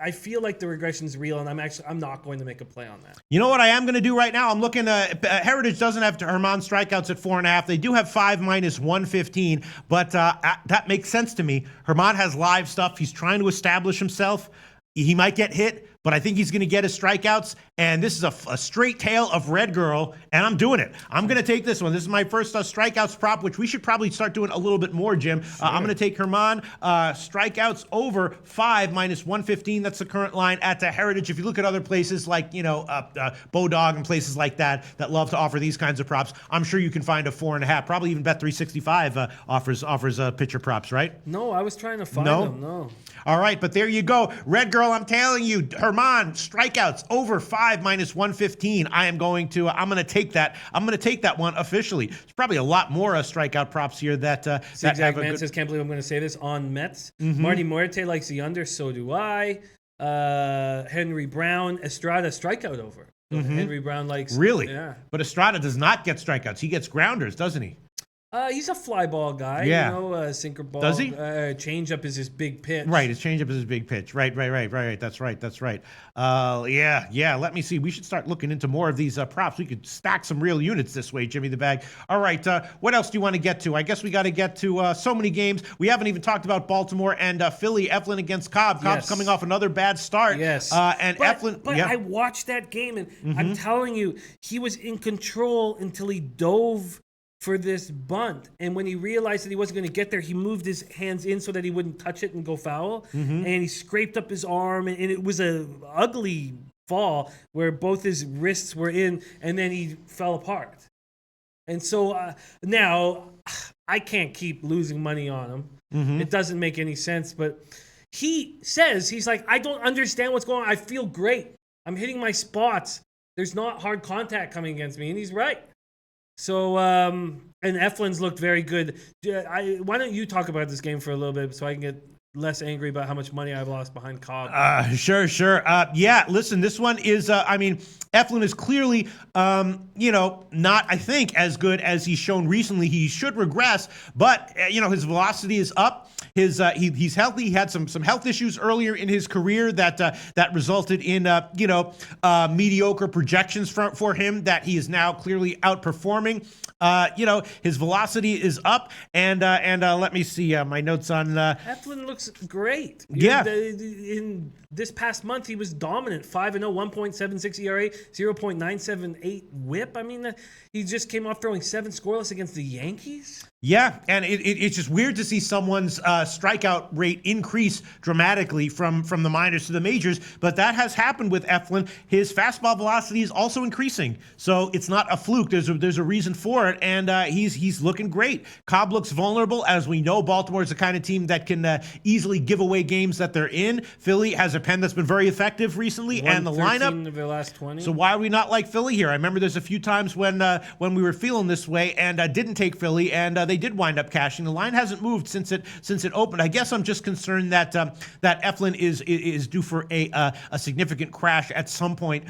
S2: I feel like the regression's real, and I'm not going to make a play on that.
S1: You know what I am going to do right now? I'm looking Heritage doesn't have Herman strikeouts at 4.5. They do have 5 minus 115, but that makes sense to me. Herman has live stuff. He's trying to establish himself. He might get hit, but I think he's going to get his strikeouts. And this is a straight tale of Red Girl, and I'm doing it. I'm going to take this one. This is my first strikeouts prop, which we should probably start doing a little bit more, Jim. Sure. I'm going to take Herman strikeouts over 5 minus 115. That's the current line at the Heritage. If you look at other places like, Bodog and places like that love to offer these kinds of props, I'm sure you can find a 4.5. Probably even Bet365 offers pitcher props, right?
S2: No, I was trying to find them. No.
S1: All right, but there you go. Red Girl, I'm telling you, Herman, strikeouts over 5 minus 115. I'm going to take that. I'm going to take that one officially. There's probably a lot more strikeout props here that
S2: Zigzag Man says, can't believe I'm going to say this on Mets. Marty Muerte likes the under, so do I. Henry Brown, Estrada strikeout over. So Henry Brown likes...
S1: Really?
S2: Yeah.
S1: But Estrada does not get strikeouts. He gets grounders, doesn't he?
S2: He's a fly ball guy.
S1: Yeah.
S2: Sinker ball.
S1: Does he?
S2: Change-up is his big pitch.
S1: Right, his change-up is his big pitch. Right. That's right. Yeah. Let me see. We should start looking into more of these props. We could stack some real units this way, Jimmy the Bag. All right, what else do you want to get to? I guess we got to get to so many games. We haven't even talked about Baltimore and Philly. Eflin against Cobb. Cobb's coming off another bad start.
S2: Yes.
S1: Eflin...
S2: But I watched that game, and I'm telling you, he was in control until he dove for this bunt. And when he realized that he wasn't going to get there, he moved his hands in so that he wouldn't touch it and go foul. And he scraped up his arm, and it was a ugly fall where both his wrists were in, and then he fell apart. And so now I can't keep losing money on him. It doesn't make any sense, but he says, he's like, I don't understand what's going on. I feel great. I'm hitting my spots. There's not hard contact coming against me, and he's right. So, and Eflin's looked very good. Why don't you talk about this game for a little bit so I can get less angry about how much money I've lost behind Cobb?
S1: Sure. Yeah, listen, this one is, Eflin is clearly, not, I think, as good as he's shown recently. He should regress, but, his velocity is up. He's healthy. He had some health issues earlier in his career that resulted in mediocre projections for him that he is now clearly outperforming. His velocity is up, and let me see my notes on.
S2: Eflin looks great.
S1: Yeah.
S2: In this past month, he was dominant. 5-0, 1.76 ERA, 0.978 WHIP. I mean, he just came off throwing 7 scoreless against the Yankees.
S1: Yeah, and it's just weird to see someone's strikeout rate increase dramatically from the minors to the majors, but that has happened with Eflin. His fastball velocity is also increasing, so it's not a fluke. There's a reason for it, and he's looking great. Cobb looks vulnerable, as we know. Baltimore is the kind of team that can easily give away games that they're in. Philly has a pen that's been very effective recently, and the lineup
S2: of the last 20.
S1: So why are we not like Philly here? I remember there's a few times when we were feeling this way and didn't take Philly, and they did wind up cashing. The line hasn't moved since it opened. I guess I'm just concerned that Eflin is due for a significant crash at some point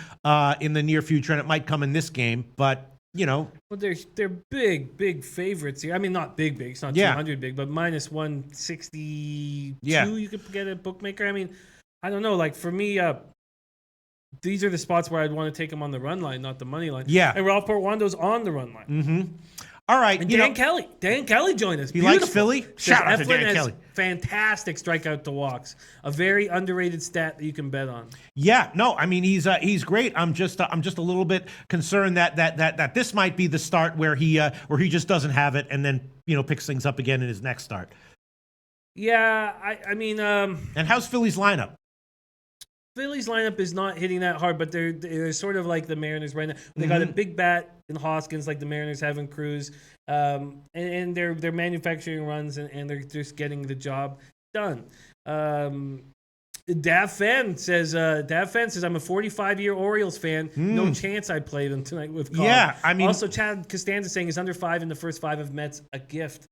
S1: in the near future, and it might come in this game. But
S2: well, they're big favorites here. I mean, not big. It's not 200 big, but minus 162.
S1: Yeah.
S2: You could get a bookmaker. I mean, I don't know. Like for me, these are the spots where I'd want to take him on the run line, not the money line.
S1: Yeah.
S2: And Ralph Portwando's on the run line.
S1: All right.
S2: And Dan Kelly joined us.
S1: He likes Philly. Shout out to Dan Kelly.
S2: Fantastic strikeout to walks. A very underrated stat that you can bet on.
S1: Yeah, no, I mean he's great. I'm just a little bit concerned that this might be the start where he just doesn't have it and then picks things up again in his next start.
S2: Yeah, I mean.
S1: And how's Philly's lineup?
S2: Philly's lineup is not hitting that hard, but they're sort of like the Mariners right now. They got a big bat in Hoskins, like the Mariners have in Cruz, and they're manufacturing runs and they're just getting the job done. Dav Fan says I'm a 45-year Orioles fan. No chance I'd play them tonight with Cobb.
S1: Yeah, I mean,
S2: also Chad Costanza saying is under 5 in the first 5 of Mets a gift.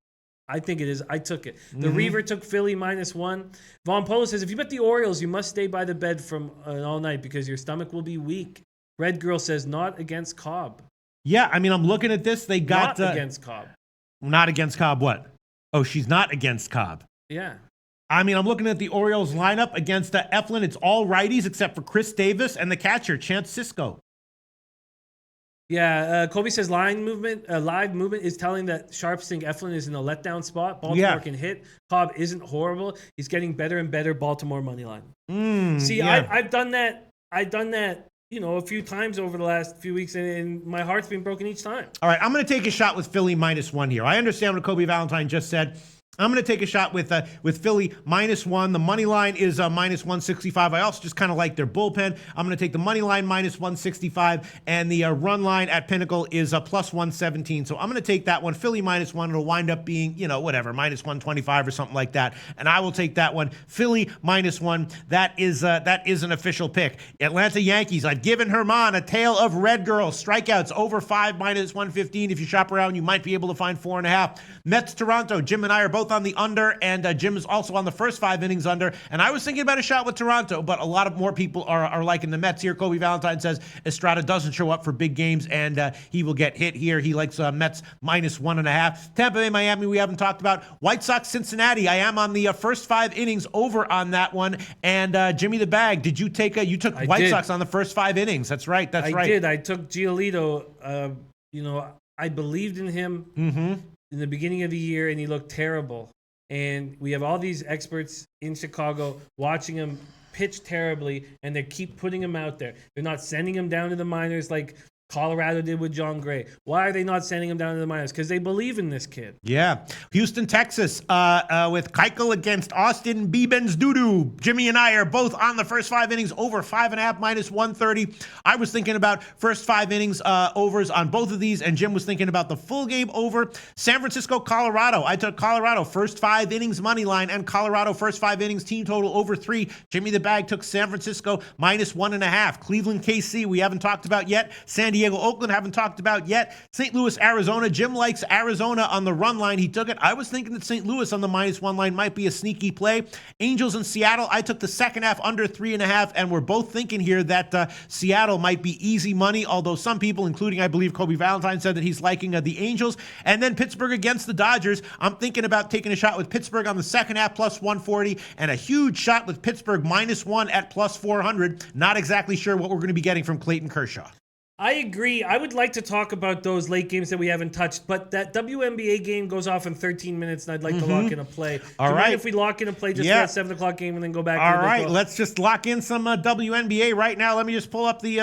S2: I think it is. I took it. The Reaver took Philly -1. Von Polo says, if you bet the Orioles, you must stay by the bed from all night because your stomach will be weak. Red Girl says, not against Cobb.
S1: Yeah, I mean, I'm looking at this. They got...
S2: Not against Cobb.
S1: Not against Cobb what? Oh, she's not against Cobb.
S2: Yeah.
S1: I mean, I'm looking at the Orioles lineup against Eflin. It's all righties except for Chris Davis and the catcher, Chance Sisco.
S2: Yeah, Kobe says live movement is telling that sharps think Eflin is in a letdown spot. Baltimore can hit. Cobb isn't horrible. He's getting better and better. Baltimore money line. I've done that. A few times over the last few weeks, and my heart's been broken each time. All
S1: right, I'm going to take a shot with Philly -1 here. I understand what Kobe Valentine just said. I'm going to take a shot with Philly -1. The money line is -165. I also just kind of like their bullpen. I'm going to take the money line -165, and the run line at Pinnacle is +117. So I'm going to take that one. Philly -1. It'll wind up being, whatever, -125 or something like that. And I will take that one. Philly -1. That is an official pick. Atlanta Yankees. I've given Herman a tale of red girls. Strikeouts over 5 -115. If you shop around, you might be able to find 4.5. Mets Toronto. Jim and I are both on the under, and Jim is also on the first 5 innings under. And I was thinking about a shot with Toronto, but a lot of more people are liking the Mets here. Kobe Valentine says Estrada doesn't show up for big games, and he will get hit here. He likes Mets -1.5. Tampa Bay, Miami, we haven't talked about. White Sox, Cincinnati. I am on the first 5 innings over on that one. And Jimmy the Bag, did you take you took White Sox on the first 5 innings? That's right. I
S2: did. I took Giolito. I believed in him. In the beginning of the year, and he looked terrible. And we have all these experts in Chicago watching him pitch terribly, and they keep putting him out there. They're not sending him down to the minors like Colorado did with John Gray. Why are they not sending him down to the minors? Because they believe in this kid.
S1: Yeah. Houston, Texas, with Keuchel against Austin Beebens Doodoo. Jimmy and I are both on the first 5 innings over 5.5 -130. I was thinking about first 5 innings overs on both of these, and Jim was thinking about the full game over. San Francisco, Colorado. I took Colorado first 5 innings money line and Colorado first 5 innings team total over 3. Jimmy the Bag took San Francisco -1.5. Cleveland, KC, we haven't talked about yet. San Diego, Oakland, haven't talked about yet. St. Louis, Arizona. Jim likes Arizona on the run line. He took it. I was thinking that St. Louis on the -1 line might be a sneaky play. Angels in Seattle. I took the second half under 3.5, and we're both thinking here that Seattle might be easy money, although some people, including I believe Kobe Valentine, said that he's liking the Angels. And then Pittsburgh against the Dodgers. I'm thinking about taking a shot with Pittsburgh on the second half +140, and a huge shot with Pittsburgh -1 at +400. Not exactly sure what we're going to be getting from Clayton Kershaw.
S2: I agree. I would like to talk about those late games that we haven't touched, but that WNBA game goes off in 13 minutes, and I'd like to lock in a play.
S1: All right.
S2: If we lock in a play just for that 7 o'clock game and then go back.
S1: All right. Let's just lock in some WNBA right now. Let me just pull up the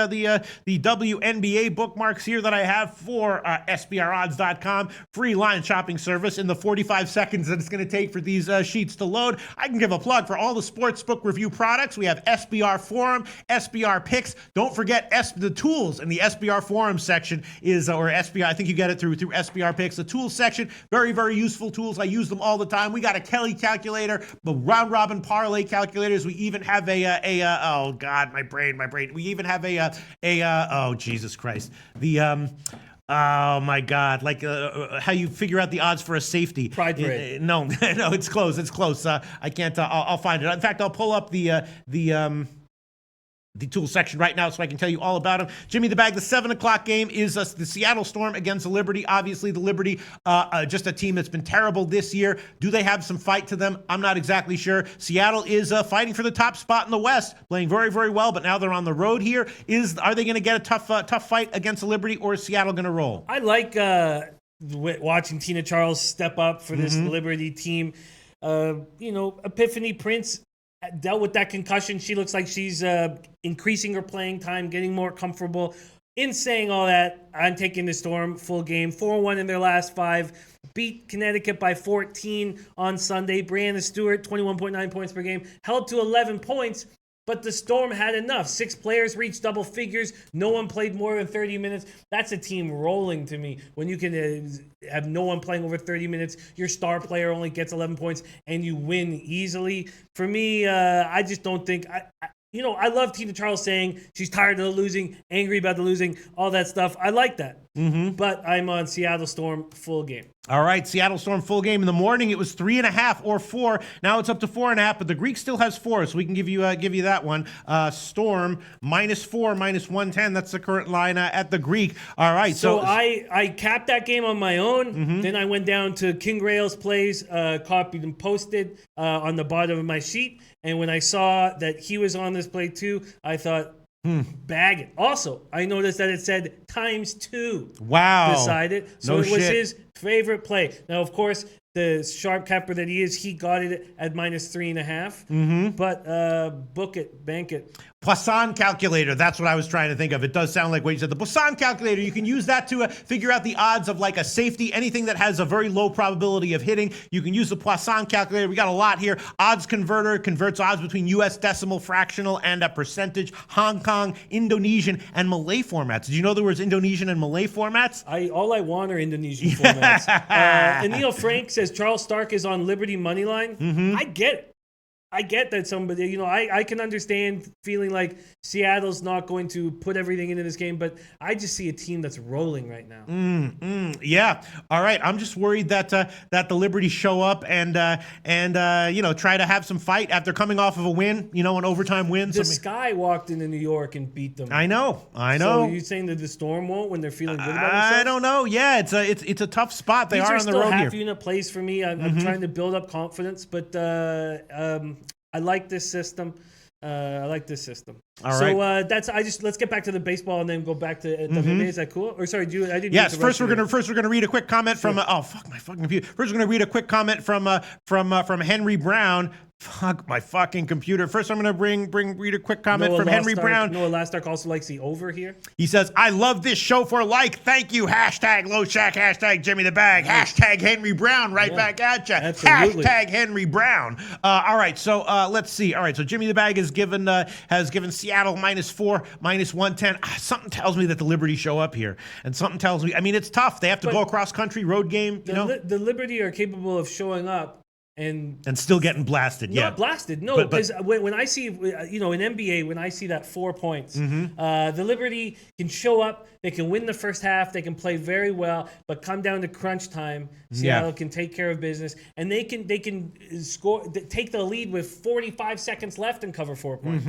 S1: WNBA bookmarks here that I have for SBRodds.com. Free line shopping service. In the 45 seconds that it's going to take for these sheets to load, I can give a plug for all the Sportsbook review products. We have SBR Forum, SBR Picks. Don't forget the tools in the SBR Forum section or SBR, I think you get it through SBR Picks. The tools section, very, very useful tools. I use them all the time. We got a Kelly calculator, the round robin parlay calculators. We even have oh God, my brain. We even have oh Jesus Christ. Oh my God! Like how you figure out the odds for a safety?
S2: Pride Parade.
S1: No, it's close. I can't. I'll find it. In fact, I'll pull up the tool section right now so I can tell you all about them. Jimmy the Bag, the 7 o'clock game is the Seattle Storm against the Liberty. Obviously, the Liberty, just a team that's been terrible this year. Do they have some fight to them? I'm not exactly sure. Seattle is fighting for the top spot in the West, playing very, very well, but now they're on the road here. Are they going to get a tough fight against the Liberty, or is Seattle going to roll?
S2: I like watching Tina Charles step up for this Liberty team. Epiphany Prince dealt with that concussion. She looks like she's increasing her playing time, getting more comfortable. In saying all that, I'm taking the Storm full game. 4-1 in their last 5. Beat Connecticut by 14 on Sunday. Brianna Stewart, 21.9 points per game. Held to 11 points, but the Storm had enough. 6 players reached double figures. No one played more than 30 minutes. That's a team rolling to me. When you can have no one playing over 30 minutes, your star player only gets 11 points, and you win easily. For me, I just don't think... I love Tina Charles saying she's tired of the losing, angry about the losing, all that stuff. I like that. But I'm on Seattle Storm full game.
S1: All right, Seattle Storm full game in the morning. It was 3.5 or 4. Now it's up to 4.5, but the Greek still has 4, so we can give you that one. Storm -4, -110. That's the current line at the Greek. All right,
S2: so I capped that game on my own.
S1: Mm-hmm.
S2: Then I went down to King Rail's plays, copied and posted on the bottom of my sheet. And when I saw that he was on this play too, I thought, bag it. Also, I noticed that it said ×2.
S1: Wow.
S2: Beside it. So
S1: No
S2: it was
S1: shit.
S2: his favorite play. Now, of course, the sharp capper that he is, he got it at -3.5. But book it, bank it.
S1: Poisson calculator. That's what I was trying to think of. It does sound like what you said. The Poisson calculator, you can use that to figure out the odds of like a safety, anything that has a very low probability of hitting. You can use the Poisson calculator. We got a lot here. Odds converter converts odds between U.S. decimal, fractional, and a percentage. Hong Kong, Indonesian, and Malay formats. Did you know there was Indonesian and Malay formats?
S2: All I want are Indonesian formats. And Neil Frank says Charles Stark is on Liberty moneyline. I get it. I get that somebody, I can understand feeling like Seattle's not going to put everything into this game, but I just see a team that's rolling right now.
S1: Yeah. All right. I'm just worried that the Liberty show up and try to have some fight after coming off of a win, an overtime win.
S2: The Sky walked into New York and beat them.
S1: I know.
S2: So you saying that the Storm won't when they're feeling good about themselves?
S1: I don't know. Yeah, it's a tough spot. They are on the road here.
S2: These are still half-unit plays for me. I'm trying to build up confidence, but I like this system. All right. Let's get back to the baseball and then go back to WNBA. Is that cool? Or sorry, I didn't.
S1: Yes. First, we're gonna read a quick comment from. Oh fuck my fucking computer. First, we're gonna read a quick comment from Henry Brown. Fuck my fucking computer. First, I'm gonna read a quick comment from Henry Brown.
S2: Noah Lastark also likes the over here.
S1: He says, "I love this show for like. Thank you. #Loshak. #Jimmy the Bag. #Henry Brown. Right back at you.
S2: Absolutely.
S1: #Henry Brown. All right. So let's see. All right. So Jimmy the Bag has given Seattle -4, -110. Something tells me that the Liberty show up here, and something tells me. I mean, it's tough. They have to go across country road game.
S2: The Liberty are capable of showing up. And
S1: still getting blasted,
S2: Not blasted, no. Because when I see, in NBA, when I see that 4 points, the Liberty can show up, they can win the first half, they can play very well, but come down to crunch time, Seattle can take care of business, and they can score, take the lead with 45 seconds left and cover 4 points.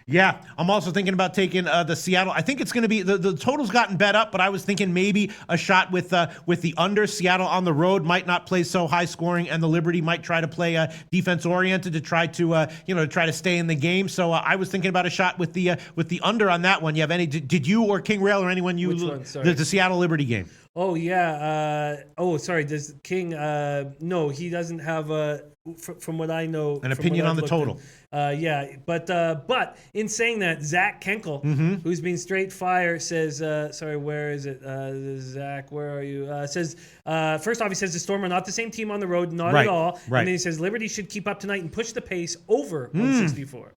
S1: Yeah, I'm also thinking about taking the Seattle. I think it's going to be the total's gotten bet up, but I was thinking maybe a shot with the under. Seattle on the road might not play so high scoring, and the Liberty might try to play defense oriented to try to stay in the game. So I was thinking about a shot with the under on that one. You have any? Did you or King Rail or anyone
S2: Which one? Sorry.
S1: The Seattle Liberty game?
S2: Oh yeah. Sorry. Does King? No, he doesn't have from what I know,
S1: an opinion on the total.
S2: But in saying that, Zach Kenkel, who's been straight fire, says, sorry, where is it? Zach, where are you? Says, first off, he says the Storm are not the same team on the road, not at all.
S1: Right.
S2: And then he says Liberty should keep up tonight and push the pace over 164.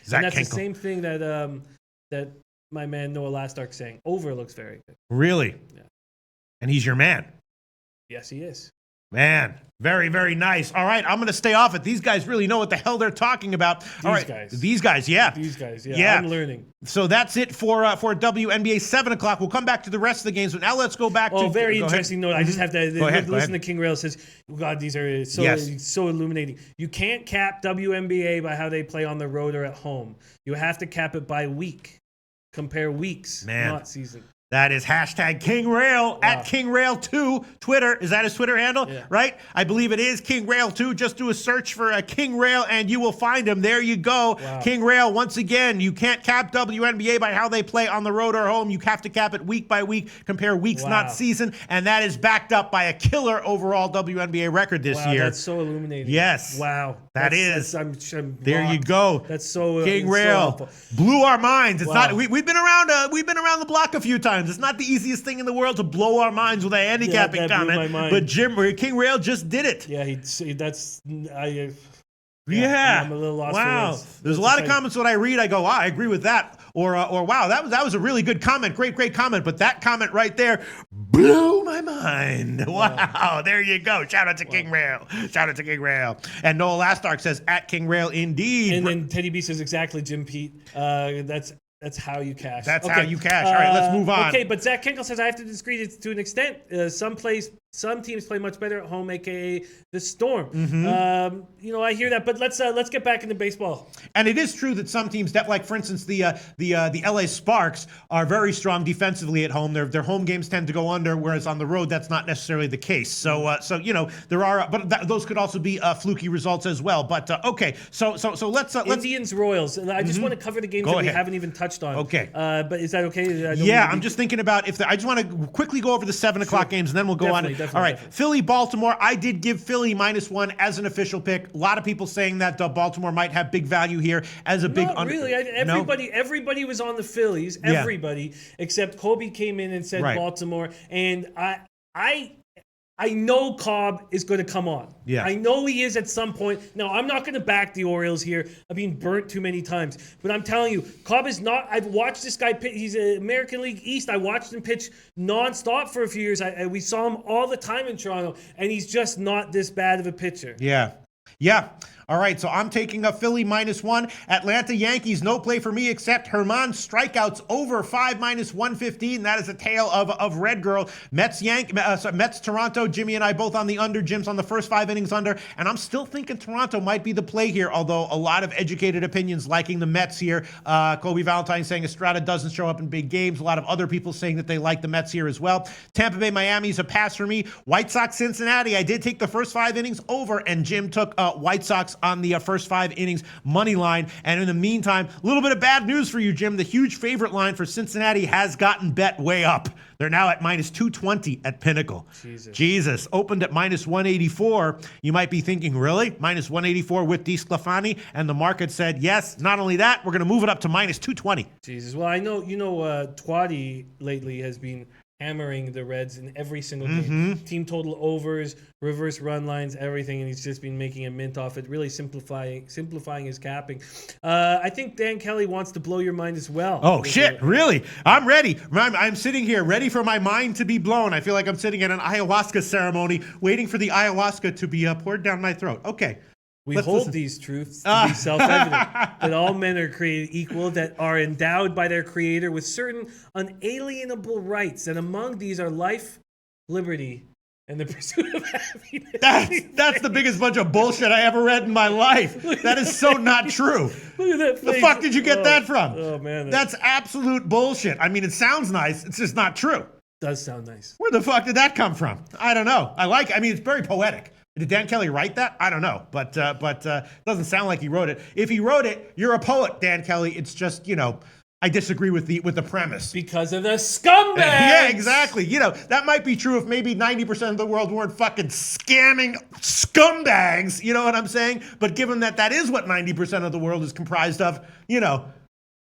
S1: Zach
S2: and that's
S1: Kenkel.
S2: the same thing that my man Noah Lastark's saying. Over looks very good.
S1: Really?
S2: Yeah.
S1: And he's your man.
S2: Yes, he is.
S1: Man, very, very nice. All right, I'm going to stay off it. These guys really know what the hell they're talking about. These guys, yeah.
S2: I'm learning.
S1: So that's it for WNBA 7 o'clock. We'll come back to the rest of the games, but now let's go back to...
S2: Oh, very interesting note. I just have to listen to King Rail says, God, these are so illuminating. You can't cap WNBA by how they play on the road or at home. You have to cap it by week. Compare weeks, not season.
S1: That is #King Rail at King Rail 2 Twitter. Is that his Twitter handle?
S2: Yeah.
S1: Right? I believe it is King Rail 2. Just do a search for King Rail and you will find him. There you go.
S2: Wow.
S1: King Rail, once again, you can't cap WNBA by how they play on the road or home. You have to cap it week by week, compare weeks, not season. And that is backed up by a killer overall WNBA record this year.
S2: That's so illuminating.
S1: Yes.
S2: Wow.
S1: I'm there you go.
S2: That's so
S1: King Rail
S2: so
S1: blew our minds. It's not. We've been around the block a few times. It's not the easiest thing in the world to blow our minds with a handicapping comment, but King Rail just did it.
S2: Yeah, I'm a little lost.
S1: Wow, there's a lot of comments when I read. I go, wow, I agree with that, or wow, that was a really good comment, great comment. But that comment right there blew my mind. Wow, there you go. Shout out to King Rail. And Noah Lastark says at King Rail indeed.
S2: And then Teddy B says exactly, Jim Pete. That's how you cash.
S1: That's how you cash. All right, let's move on.
S2: Okay, but Zach Kenkel says I have to disagree to an extent. Some plays Some teams play much better at home, aka the Storm.
S1: Mm-hmm.
S2: I hear that, but let's get back into baseball.
S1: And it is true that some teams, that, like for instance, the LA Sparks are very strong defensively at home. Their home games tend to go under, whereas on the road that's not necessarily the case. So there are, but those could also be fluky results as well. But okay, so let's
S2: Indians Royals. I just want to cover the games that we haven't even touched on.
S1: Okay,
S2: but is that okay?
S1: Yeah, I'm just thinking about I just want to quickly go over the 7 o'clock games and then we'll go on. All right, Philly, Baltimore. I did give Philly -1 as an official pick. A lot of people saying that Baltimore might have big value here as a big
S2: under. Really, everybody was on the Phillies. Everybody except Kobe came in and said Baltimore, and I know Cobb is going to come on.
S1: Yeah.
S2: I know he is at some point. Now, I'm not going to back the Orioles here. I've been burnt too many times. But I'm telling you, Cobb is not. I've watched this guy pitch. He's an American League East. I watched him pitch nonstop for a few years. We saw him all the time in Toronto, and he's just not this bad of a pitcher.
S1: Yeah. Yeah. All right, so I'm taking a Philly -1. Atlanta Yankees, no play for me except Herman strikeouts over 5 -115. That is a tale of Red Girl. Mets Toronto. Jimmy and I both on the under. Jim's on the first 5 innings under, and I'm still thinking Toronto might be the play here. Although a lot of educated opinions liking the Mets here. Kobe Valentine saying Estrada doesn't show up in big games. A lot of other people saying that they like the Mets here as well. Tampa Bay Miami is a pass for me. White Sox Cincinnati. I did take the first 5 innings over, and Jim took White Sox on the first 5 innings money line. And in the meantime, a little bit of bad news for you, Jim. The huge favorite line for Cincinnati has gotten bet way up. They're now at -220 at Pinnacle. Jesus. Opened at -184. You might be thinking, really? -184 with DeSclafani? And the market said, yes. Not only that, we're going to move it up to -220.
S2: Jesus. Well, I know, Twatty lately has been hammering the Reds in every single game. Team total overs, reverse run lines, everything, and he's just been making a mint off it, really simplifying his capping. I think Dan Kelly wants to blow your mind as well.
S1: Oh, shit, really? I'm ready. I'm sitting here ready for my mind to be blown. I feel like I'm sitting at an ayahuasca ceremony waiting for the ayahuasca to be poured down my throat. Okay.
S2: We hold these truths to be self-evident, that all men are created equal, that are endowed by their creator with certain unalienable rights, and among these are life, liberty, and the pursuit of happiness.
S1: That's the biggest bunch of bullshit I ever read in my life. That is so not true.
S2: Look at that face.
S1: The fuck did you get that from?
S2: Oh, man.
S1: That's absolute bullshit. I mean, it sounds nice. It's just not true.
S2: Does sound nice.
S1: Where the fuck did that come from? I don't know. It's very poetic. Did Dan Kelly write that? I don't know, but doesn't sound like he wrote it. If he wrote it, you're a poet, Dan Kelly. It's just, I disagree with the premise.
S2: Because of the scumbags!
S1: Yeah, exactly. That might be true if maybe 90% of the world weren't fucking scamming scumbags, you know what I'm saying? But given that is what 90% of the world is comprised of,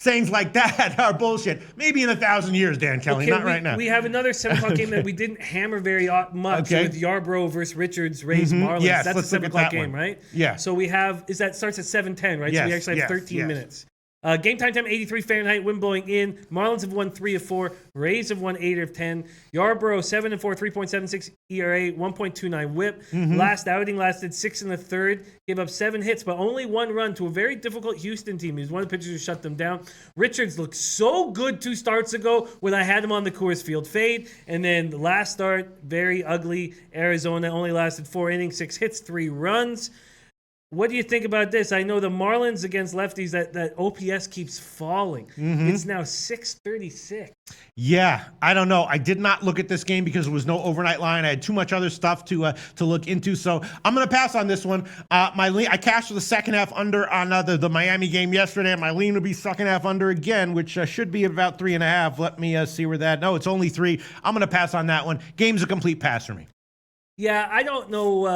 S1: sayings like that are bullshit. Maybe in 1,000 years, Dan Kelly, not right now.
S2: We have another 7 o'clock game that we didn't hammer very much with Yarbrough versus Richards, Rays, Marlins.
S1: Yes,
S2: that's a 7 o'clock game, right?
S1: Yeah.
S2: So we have, starts at 7:10, right?
S1: Yes,
S2: so we actually have 13 minutes. Game time 83 Fahrenheit, wind blowing in. Marlins have won 3 of 4. Rays have won 8 of 10. Yarbrough 7 and 4, 3.76 ERA, 1.29 WHIP. Last outing lasted 6 1/3. Gave up 7 hits, but only 1 run to a very difficult Houston team. He was one of the pitchers who shut them down. Richards looked so good 2 starts ago when I had him on the Coors Field fade, and then the last start, very ugly. Arizona only lasted 4 innings, 6 hits, 3 runs. What do you think about this? I know the Marlins against lefties, that OPS keeps falling. It's now 636.
S1: Yeah, I don't know. I did not look at this game because there was no overnight line. I had too much other stuff to look into, so I'm going to pass on this one. I cashed the second half under on the Miami game yesterday, and my lean will be second half under again, which should be about 3.5. Let me see where that. No, it's only 3. I'm going to pass on that one. Game's a complete pass for me.
S2: Yeah, I don't know.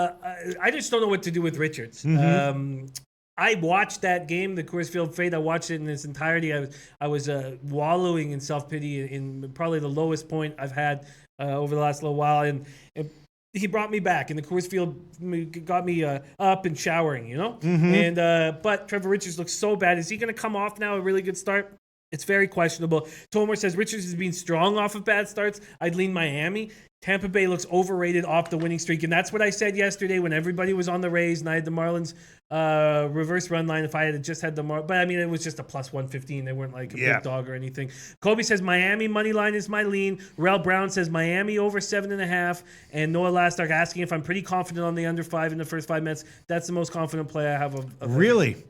S2: I just don't know what to do with Richards. I watched that game, the Coors Field fade. I watched it in its entirety. I was wallowing in self-pity in probably the lowest point I've had over the last little while. And he brought me back, and the Coors Field got me up and showering, And but Trevor Richards looks so bad. Is he going to come off now? A really good start? It's very questionable. Tomer says Richards is being strong off of bad starts. I'd lean Miami. Tampa Bay looks overrated off the winning streak. And that's what I said yesterday when everybody was on the Rays and I had the Marlins reverse run line. If I had just had the But I mean, it was just a plus 115. They weren't like a big dog or anything. Kobe says Miami money line is my lean. Rel Brown says Miami over 7.5. And Noah Lastark asking if I'm pretty confident on the under 5 in the first 5 minutes. That's the most confident play I have of
S1: Really?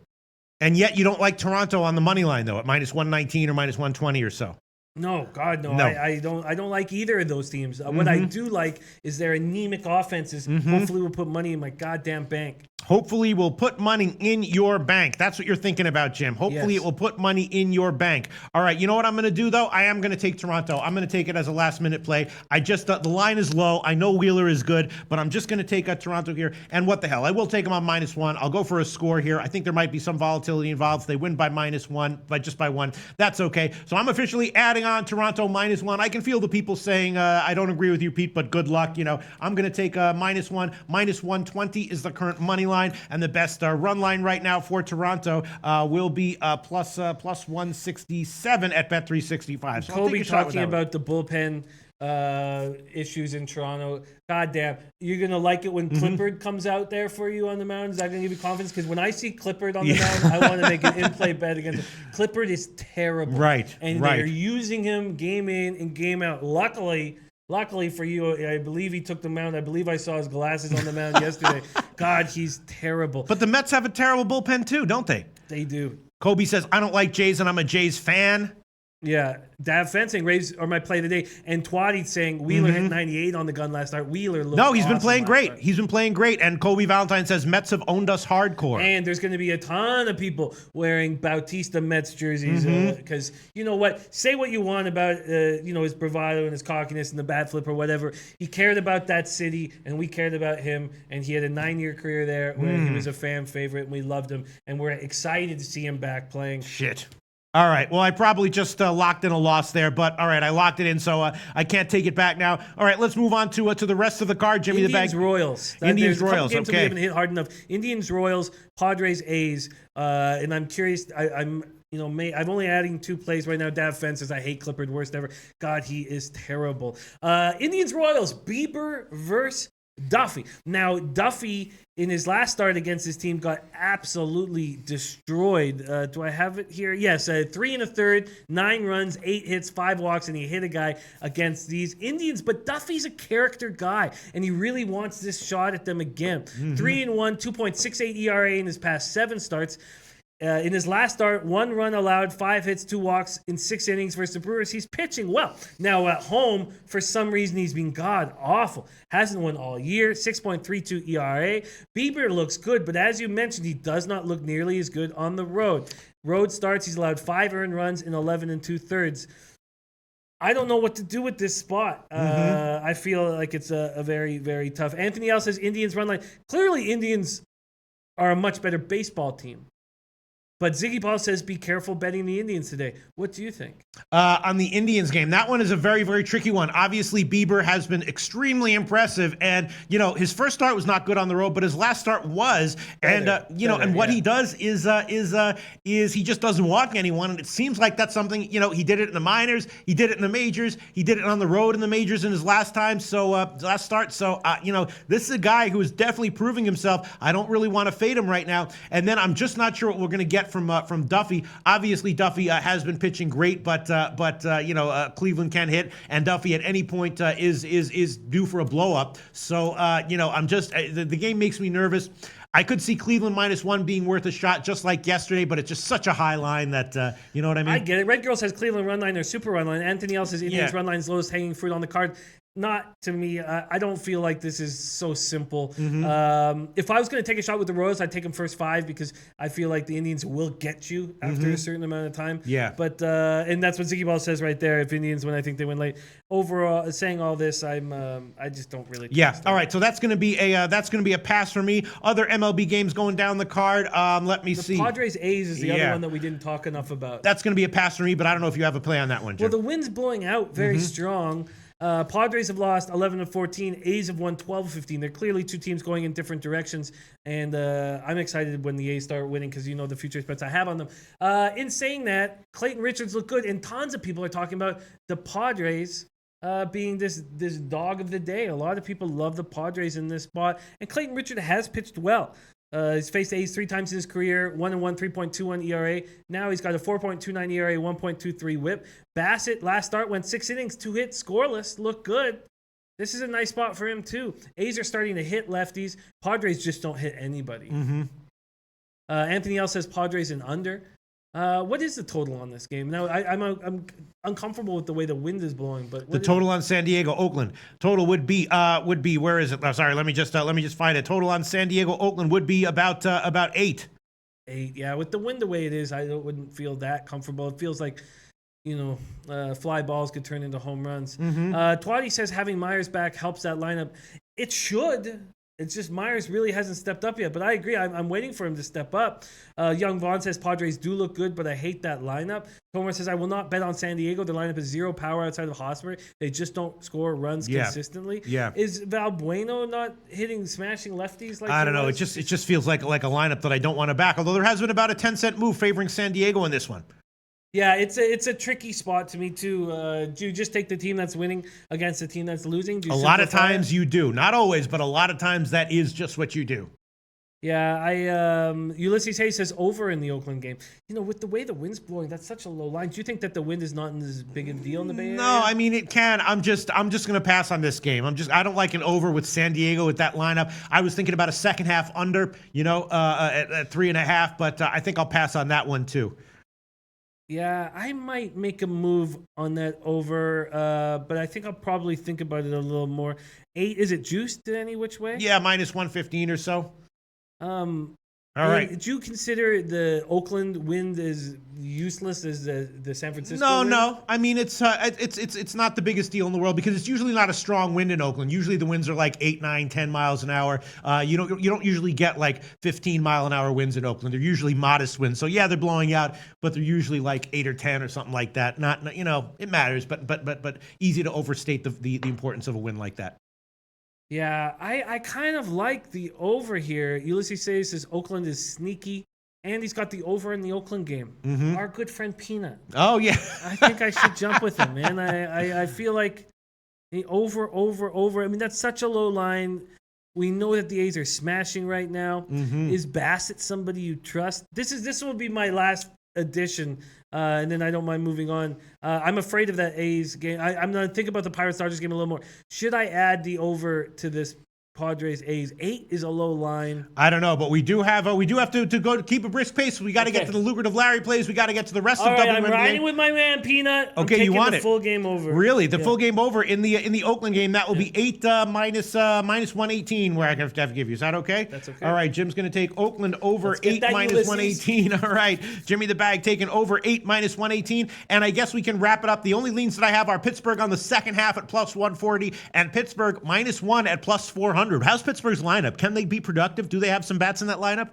S1: And yet you don't like Toronto on the money line, though, at minus 119 or minus 120 or so.
S2: No, God, no. I don't like either of those teams. What I do like is their anemic offenses. Hopefully we'll put money in my goddamn bank.
S1: Hopefully we'll put money in your bank. That's what you're thinking about, Jim. Hopefully it will put money in your bank. All right, you know what I'm going to do, though? I am going to take Toronto. I'm going to take it as a last-minute play. I just the line is low. I know Wheeler is good, but I'm just going to take Toronto here. And what the hell? I will take them on -1. I'll go for a score here. I think there might be some volatility involved. If they win by -1, just by 1, that's okay. So I'm officially adding on Toronto -1. I can feel the people saying, I don't agree with you, Pete, but good luck. You know, I'm going to take -1. -120 is the current money line, and the best run line right now for Toronto will be plus 167 at Bet365. So
S2: Kobe talking about the bullpen issues in Toronto. God damn, you're going to like it when Clippard comes out there for you on the mound? Is that going to give you confidence? Because when I see Clippard on the mound, I want to make an in-play bet against him. Clippard is terrible.
S1: Right,
S2: and they're using him game in and game out. Luckily for you, I believe he took the mound. I believe I saw his glasses on the mound yesterday. God, he's terrible.
S1: But the Mets have a terrible bullpen too, don't they?
S2: They do.
S1: Kobe says, I don't like Jays and I'm a Jays fan.
S2: Yeah, Dav Fencing, Rays are my play today. And Twadi saying Wheeler hit 98 on the gun last night. Wheeler looked
S1: No, he's been
S2: awesome
S1: playing great.
S2: night.
S1: He's been playing great. And Kobe Valentine says Mets have owned us hardcore.
S2: And there's going to be a ton of people wearing Bautista Mets jerseys because you know what? Say what you want about his bravado and his cockiness and the bat flip or whatever. He cared about that city, and we cared about him. And he had a 9-year career there where he was a fan favorite, and we loved him. And we're excited to see him back playing.
S1: Shit. All right. Well, I probably just locked in a loss there, but all right, I locked it in, so I can't take it back now. All right, let's move on to the rest of the card. Jimmy
S2: Indians,
S1: the Bag.
S2: Royals.
S1: Indians,
S2: Royals.
S1: Royals.
S2: Games that we
S1: Okay.
S2: haven't hit hard enough. Indians, Royals, Padres, A's, and I'm curious. I'm only adding 2 plays right now. Dav Fences, I hate Clippard, worst ever. God, he is terrible. Indians, Royals, Bieber versus Duffy. Now, Duffy, in his last start against his team, got absolutely destroyed. Do I have it here? Yes, 3 1/3, 9 runs, 8 hits, 5 walks, and he hit a guy against these Indians. But Duffy's a character guy, and he really wants this shot at them again. 3-1, 2.68 ERA in his past 7 starts. In his last start, 1 run allowed, 5 hits, 2 walks in 6 innings versus the Brewers. He's pitching well. Now at home, for some reason, he's been god awful. Hasn't won all year. 6.32 ERA. Bieber looks good, but as you mentioned, he does not look nearly as good on the road. Road starts, he's allowed 5 earned runs in 11 2/3. I don't know what to do with this spot. I feel like it's a very, very tough. Anthony L says Indians run line. Clearly, Indians are a much better baseball team. But Ziggy Paul says, be careful betting the Indians today. What do you think?
S1: On the Indians game, that one is a very, very tricky one. Obviously, Bieber has been extremely impressive. And, his first start was not good on the road, but his last start was. And, what he does is he just doesn't walk anyone. And it seems like that's something, he did it in the minors. He did it in the majors. He did it on the road in the majors in his last time. So, last start. So, this is a guy who is definitely proving himself. I don't really want to fade him right now. And then I'm just not sure what we're going to get from Duffy. Obviously, Duffy has been pitching great, but Cleveland can hit, and Duffy at any point is due for a blow up. So I'm just the game makes me nervous. I could see Cleveland -1 being worth a shot, just like yesterday, but it's just such a high line that you know what I mean.
S2: I get it. Red Girl says Cleveland run line or super run line. Anthony L says Indians run line's lowest hanging fruit on the card. Not to me. I don't feel like this is so simple. If I was going to take a shot with the Royals, I'd take them first 5 because I feel like the Indians will get you after a certain amount of time.
S1: Yeah.
S2: But and that's what Ziggy Ball says right there. If Indians win, I think they win late. Overall, saying all this, I just don't really.
S1: Yeah. All right. So that's going to be a pass for me. Other MLB games going down the card. Let me see.
S2: Padres A's is the other one that we didn't talk enough about.
S1: That's going to be a pass for me, but I don't know if you have a play on that one, Jim.
S2: Well, the wind's blowing out very strong. Padres have lost 11-14. A's have won 12-15. They're clearly two teams going in different directions, and I'm excited when the A's start winning because you know the future bets I have on them. In saying that, Clayton Richards looked good, and tons of people are talking about the Padres being this dog of the day. A lot of people love the Padres in this spot, and Clayton Richards has pitched well. He's faced A's 3 times in his career, 1-1, 3.21 ERA. Now he's got a 4.29 ERA, 1.23 WHIP. Bassett, last start, went 6 innings, 2 hits, scoreless, looked good. This is a nice spot for him, too. A's are starting to hit lefties. Padres just don't hit anybody. Anthony L says Padres and under. What is the total on this game? Now, I'm uncomfortable with the way the wind is blowing, but
S1: the total on San Diego, Oakland, total would be where is it? Oh, sorry, let me just find it. Total on San Diego, Oakland would be about 8.
S2: 8, yeah. With the wind the way it is, I wouldn't feel that comfortable. It feels like, fly balls could turn into home runs. Twatty says having Myers back helps that lineup. It should. It's just Myers really hasn't stepped up yet, but I agree. I'm waiting for him to step up. Young Vaughn says Padres do look good, but I hate that lineup. Tomer says I will not bet on San Diego. The lineup is 0 power outside of Hosmer. They just don't score runs consistently.
S1: Yeah.
S2: Is Valbuena not smashing lefties? Like
S1: I don't know. It just feels like a lineup that I don't want to back. Although there has been about a 10-cent move favoring San Diego in this one.
S2: Yeah, it's a tricky spot to me too. Do you just take the team that's winning against the team that's losing? Do you
S1: a lot of times you do, not always, but a lot of times that is just what you do.
S2: Yeah, Ulysses Hayes says over in the Oakland game. With the way the wind's blowing, that's such a low line. Do you think that the wind is not as big a deal in the Bay Area?
S1: No, I mean it can. I'm just going to pass on this game. I don't like an over with San Diego with that lineup. I was thinking about a second half under, at 3.5, but I think I'll pass on that one too.
S2: Yeah, I might make a move on that over, but I think I'll probably think about it a little more. 8, is it juiced any which way?
S1: Yeah, minus 115 or so. All right.
S2: Did you consider the Oakland wind as useless as the San Francisco wind?
S1: No. I mean, it's not the biggest deal in the world because it's usually not a strong wind in Oakland. Usually the winds are like 8, 9, 10 miles an hour. You don't usually get like 15-mile-an-hour winds in Oakland. They're usually modest winds. So yeah, they're blowing out, but they're usually like 8 or 10 or something like that. Not it matters, but easy to overstate the importance of a wind like that.
S2: Yeah, I kind of like the over here. Ulysses says Oakland is sneaky, and he's got the over in the Oakland game. Our good friend Peanut.
S1: Oh, yeah.
S2: I think I should jump with him, man. I feel like the over. I mean, that's such a low line. We know that the A's are smashing right now. Is Bassett somebody you trust? This will be my last addition, and then I don't mind moving on. I'm afraid of that A's game. I'm going to think about the Pirates-Dodgers game a little more. Should I add the over to this Padres A's? 8 is a low line.
S1: I don't know, but we do have to go to keep a brisk pace. We got to get to the lucrative Larry plays. We got to get to the rest of WNBA.
S2: I'm riding with my man Peanut. I'm
S1: you want
S2: the full game over.
S1: Really, the full game over in the Oakland game. That will be 8 minus 118. Where I have to give you. Is that okay?
S2: That's okay.
S1: All right, Jim's going to take Oakland over 8 minus 118. All right, Jimmy the Bag taking over 8 minus 118, and I guess we can wrap it up. The only leans that I have are Pittsburgh on the second half at plus 140 and Pittsburgh minus 1 at plus 400. How's Pittsburgh's lineup? Can they be productive? Do they have some bats in that lineup?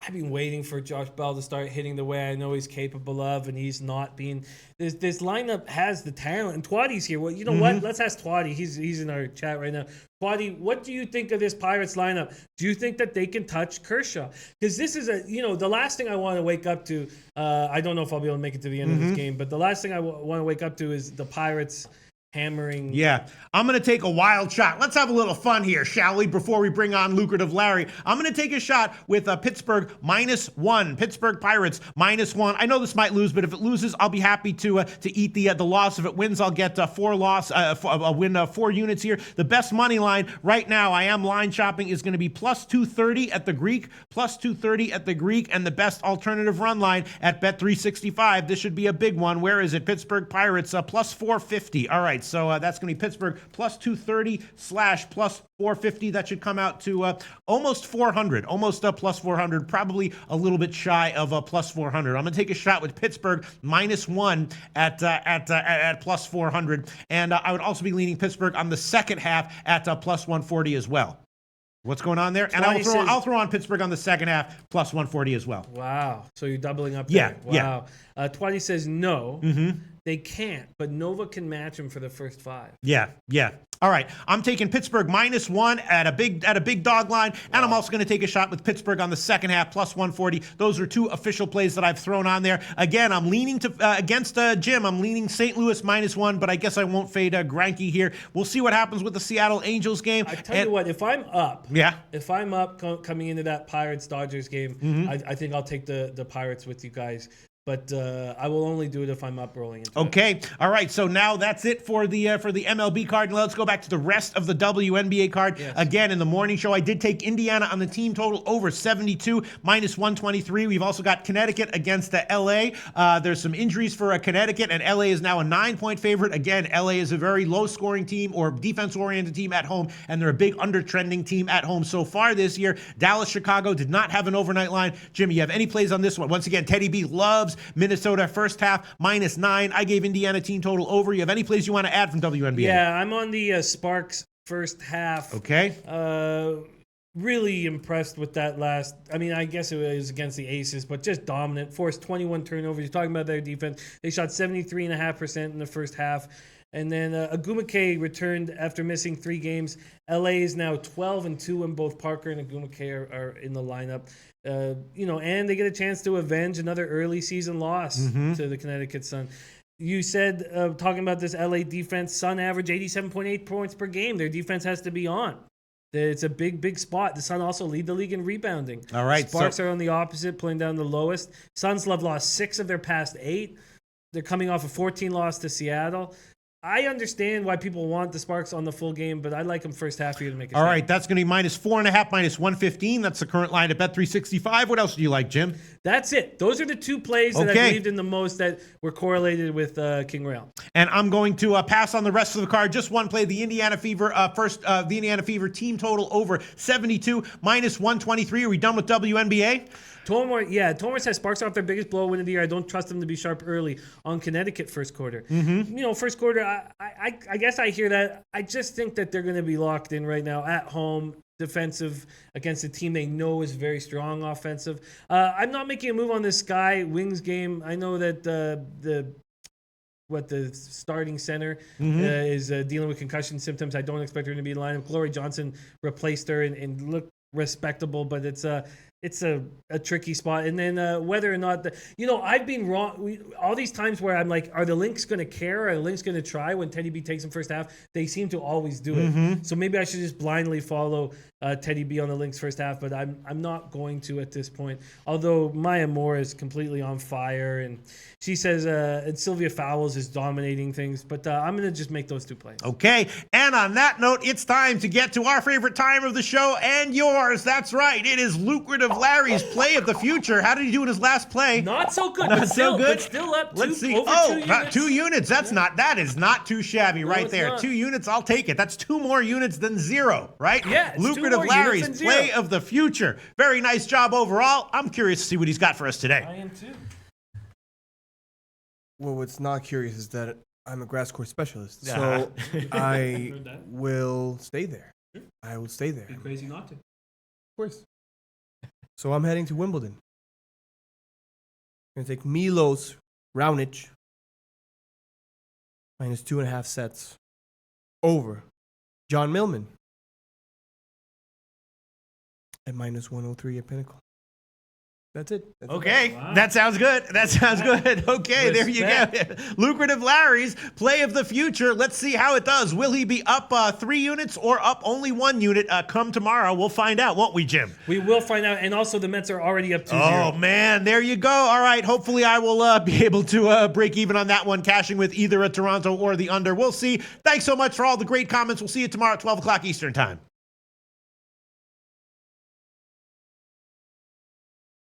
S2: I've been waiting for Josh Bell to start hitting the way I know he's capable of, and he's not being. This lineup has the talent, and Twatty's here. Well, you know what? Let's ask Twatty. He's in our chat right now. Twatty, what do you think of this Pirates lineup? Do you think that they can touch Kershaw? Because this is the last thing I want to wake up to. I don't know if I'll be able to make it to the end of this game, but the last thing I want to wake up to is the Pirates hammering.
S1: Yeah, I'm going to take a wild shot. Let's have a little fun here, shall we, before we bring on lucrative Larry. I'm going to take a shot with Pittsburgh minus 1. Pittsburgh Pirates minus 1. I know this might lose, but if it loses, I'll be happy to eat the loss. If it wins, I'll get 4 units here. The best money line right now, I am line shopping, is going to be plus 230 at the Greek, and the best alternative run line at Bet365. This should be a big one. Where is it? Pittsburgh Pirates plus 450. All right. So that's going to be Pittsburgh plus 230 / plus 450. That should come out to almost 400, almost plus 400, probably a little bit shy of plus 400. I'm going to take a shot with Pittsburgh minus 1 at plus 400. And I would also be leaning Pittsburgh on the second half at plus 140 as well. What's going on there? And I'll throw on Pittsburgh on the second half plus 140 as well.
S2: Wow. So you're doubling up there.
S1: Yeah.
S2: Wow. Twatty says no. They can't, but Nova can match them for the first 5.
S1: Yeah. All right, I'm taking Pittsburgh -1 at a big dog line, and I'm also going to take a shot with Pittsburgh on the second half +140. Those are 2 official plays that I've thrown on there. Again, I'm leaning to against Jim. I'm leaning St. Louis -1, but I guess I won't fade Greinke here. We'll see what happens with the Seattle Angels game.
S2: I tell you what, if I'm up, coming into that Pirates-Dodgers game, I think I'll take the Pirates with you guys. But I will only do it if I'm up rolling into it.
S1: Okay. All right. So now that's it for the MLB card. Now let's go back to the rest of the WNBA card.
S2: Yes.
S1: Again, in the morning show, I did take Indiana on the team total over 72 -123. We've also got Connecticut against the LA. There's some injuries for Connecticut, and LA is now a 9-point favorite. Again, LA is a very low-scoring team or defense-oriented team at home, and they're a big under-trending team at home so far this year. Dallas, Chicago did not have an overnight line. Jimmy, you have any plays on this one? Once again, Teddy B loves Minnesota first half -9. I gave Indiana team total over. You have any plays you want to add from WNBA?
S2: Yeah, I'm on the Sparks first half.
S1: Okay.
S2: Really impressed with that last. I mean, I guess it was against the Aces, but just dominant. Forced 21 turnovers. You're talking about their defense. They shot 73.5% in the first half. And then Agumake returned after missing 3 games. LA is now 12-2, and both Parker and Agumake are in the lineup. And they get a chance to avenge another early season loss to the Connecticut Sun. You said, talking about this LA defense, Sun average 87.8 points per game. Their defense has to be on. It's a big spot. The Sun also lead the league in rebounding.
S1: All right.
S2: Sparks are on the opposite, playing down the lowest. Suns have lost 6 of their past 8. They're coming off a 14 loss to Seattle. I understand why people want the Sparks on the full game, but I like them first half here to make a
S1: All
S2: shot.
S1: right, that's going to be -4.5, -115. That's the current line at Bet365. What else do you like, Jim?
S2: That's it. Those are the 2 plays that I believed in the most that were correlated with King Rail.
S1: And I'm going to pass on the rest of the card. Just one play, the Indiana Fever the Indiana Fever team total over 72 -123. Are we done with WNBA?
S2: Tomar says Sparks are off their biggest blow win of the year. I don't trust them to be sharp early on Connecticut first quarter. First quarter, I guess I hear that. I just think that they're going to be locked in right now at home, defensive against a team they know is very strong offensive. I'm not making a move on this Sky Wings game. I know that the starting center is dealing with concussion symptoms. I don't expect her to be in line. Glory Johnson replaced her and looked respectable, but it's a tricky spot. And then whether or not I've been wrong all these times where I'm like, are the Lynx going to care? Are the Lynx going to try when Teddy B takes them first half? They seem to always do it. So maybe I should just blindly follow Teddy B on the Lynx first half, but I'm not going to at this point. Although Maya Moore is completely on fire, and she says and Sylvia Fowles is dominating things, but I'm going to just make those 2 plays.
S1: Okay, and on that note, it's time to get to our favorite time of the show and yours. That's right. It is Lucrative Larry's play of the future. How did he do in his last play?
S2: Not so good.
S1: Not so good.
S2: But still up.
S1: Let's see.
S2: Over 2 units.
S1: 2 units. That is not too shabby right there.
S2: Not.
S1: 2 units. I'll take it. That's 2 more units than 0, right?
S2: Yeah. It's
S1: Lucrative Larry's play of the future. Very nice job overall. I'm curious to see what he's got for us today.
S2: I am too.
S3: Well, what's not curious is that I'm a grass court specialist,
S1: Yeah.
S3: so I will stay there. I will stay there.
S2: Be crazy not to.
S3: Of course. So I'm heading to Wimbledon. I'm going to take Milos Raonic -2.5 sets over John Millman at -103 at Pinnacle. That's it.
S1: Okay,
S2: Wow.
S1: that sounds good. Okay, there you go. Lucrative Larry's play of the future. Let's see how it does. Will he be up 3 units or up only 1 unit come tomorrow? We'll find out, won't we, Jim?
S2: We will find out. And also, the Mets are already up 2-0.
S1: Oh, man, there you go. All right, hopefully I will be able to break even on that one, cashing with either a Toronto or the under. We'll see. Thanks so much for all the great comments. We'll see you tomorrow at 12 o'clock Eastern Time.